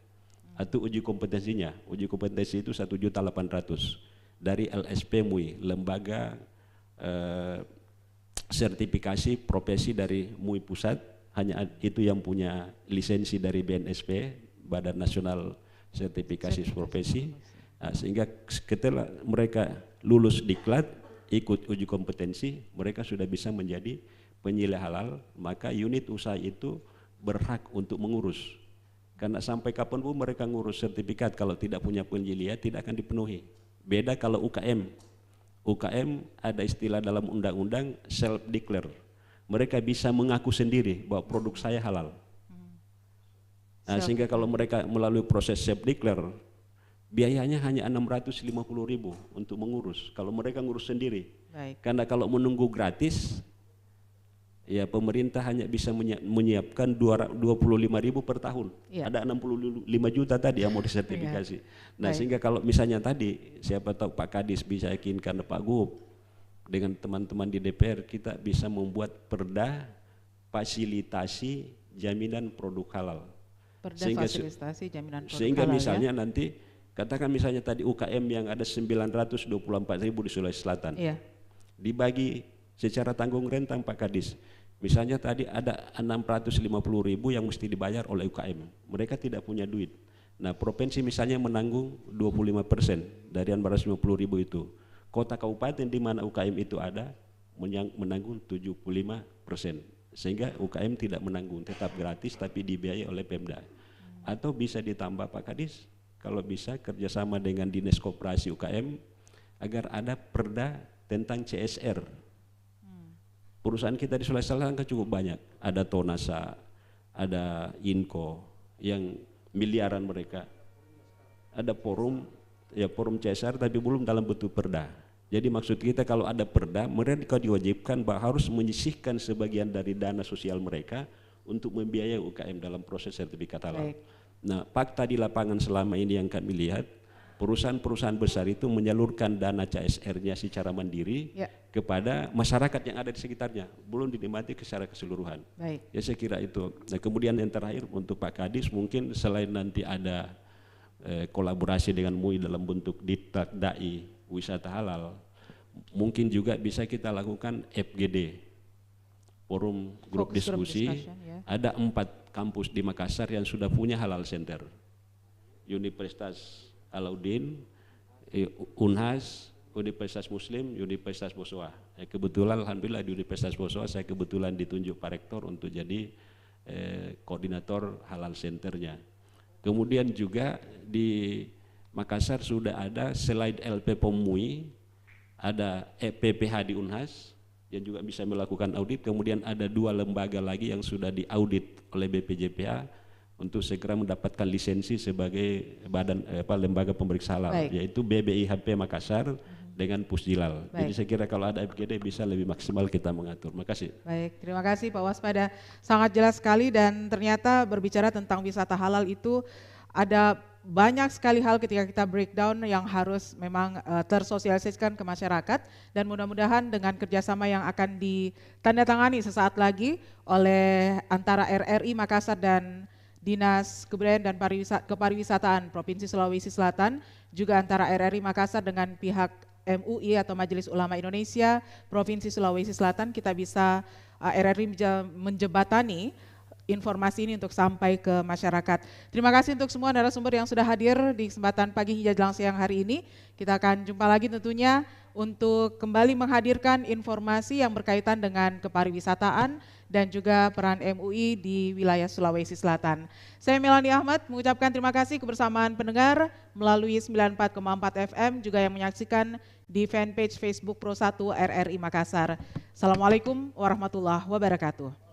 atau uji kompetensinya. Uji kompetensi itu 1.800.000 dari LSP MUI, lembaga sertifikasi profesi dari MUI pusat. Hanya itu yang punya lisensi dari BNSP, Badan Nasional Sertifikasi Profesi. Nah, sehingga ketika mereka lulus diklat, ikut uji kompetensi, mereka sudah bisa menjadi penyelia halal, maka unit usaha itu berhak untuk mengurus. Karena sampai kapanpun mereka ngurus sertifikat, kalau tidak punya penyelia tidak akan dipenuhi. Beda kalau UKM. UKM ada istilah dalam undang-undang self declare. Mereka bisa mengaku sendiri bahwa produk saya halal. Nah, sehingga kalau mereka melalui proses self declare, biayanya hanya 650.000 untuk mengurus. Kalau mereka ngurus sendiri, karena kalau menunggu gratis, ya pemerintah hanya bisa menyiapkan 25.000 per tahun. Ada 65 juta tadi yang mau disertifikasi. Nah, sehingga kalau misalnya tadi, siapa tahu Pak Kadis bisa yakinkan Pak Gub, dengan teman-teman di DPR kita bisa membuat perda fasilitasi jaminan produk halal. Sehingga misalnya nanti katakan misalnya tadi UKM yang ada 924.000 di Sulawesi Selatan. Dibagi secara tanggung rentang Pak Kadis. Misalnya tadi ada 650.000 yang mesti dibayar oleh UKM. Mereka tidak punya duit. Nah, provinsi misalnya menanggung 25% dari 450.000 itu. Kota kabupaten di mana UKM itu ada menanggung 75%. Sehingga UKM tidak menanggung, tetap gratis tapi dibiayai oleh Pemda. Atau bisa ditambah Pak Kadis, kalau bisa kerjasama dengan Dinas Koperasi UKM agar ada perda tentang CSR. Perusahaan kita di Sulawesi Selatan kan cukup banyak, ada Tonasa, ada Inco yang miliaran mereka, ada forum CSR tapi belum dalam bentuk perda. Jadi maksud kita kalau ada perda, mereka diwajibkan bahwa harus menyisihkan sebagian dari dana sosial mereka untuk membiayai UKM dalam proses sertifikat halal. Nah, fakta di lapangan selama ini yang kami lihat, perusahaan-perusahaan besar itu menyalurkan dana CSR-nya secara mandiri kepada masyarakat yang ada di sekitarnya, belum dinikmati secara keseluruhan. Ya saya kira itu. Nah, kemudian yang terakhir untuk Pak Kadis, mungkin selain nanti ada kolaborasi dengan MUI dalam bentuk diklat dai wisata halal, mungkin juga bisa kita lakukan FGD, forum grup diskusi. Ada 4 kampus di Makassar yang sudah punya halal center, Universitas Alauddin, Unhas, Universitas Muslim, Universitas Boswa. Kebetulan alhamdulillah di Universitas Boswa saya kebetulan ditunjuk Pak Rektor untuk jadi koordinator halal centernya. Kemudian juga di Makassar sudah ada selain LP POM MUI, ada PPH di Unhas yang juga bisa melakukan audit. Kemudian ada 2 lembaga lagi yang sudah diaudit oleh BPJPH untuk segera mendapatkan lisensi sebagai lembaga pemeriksa halal, yaitu BBIHP Makassar dengan Pusjilal. Jadi saya kira kalau ada FGD bisa lebih maksimal kita mengatur. Makasih. Baik, terima kasih Pak Waspada. Sangat jelas sekali dan ternyata berbicara tentang wisata halal itu ada banyak sekali hal ketika kita breakdown yang harus memang tersosialisasikan ke masyarakat, dan mudah-mudahan dengan kerjasama yang akan ditandatangani sesaat lagi oleh antara RRI Makassar dan Dinas Kebudayaan dan Kepariwisataan Provinsi Sulawesi Selatan, juga antara RRI Makassar dengan pihak MUI atau Majelis Ulama Indonesia Provinsi Sulawesi Selatan, kita bisa RRI menjembatani informasi ini untuk sampai ke masyarakat. Terima kasih untuk semua narasumber yang sudah hadir di kesempatan pagi hingga jelang siang hari ini. Kita akan jumpa lagi tentunya untuk kembali menghadirkan informasi yang berkaitan dengan kepariwisataan dan juga peran MUI di wilayah Sulawesi Selatan. Saya Melani Ahmad mengucapkan terima kasih kebersamaan pendengar melalui 94,4 FM, juga yang menyaksikan di fanpage Facebook Pro 1 RRI Makassar. Assalamualaikum warahmatullahi wabarakatuh.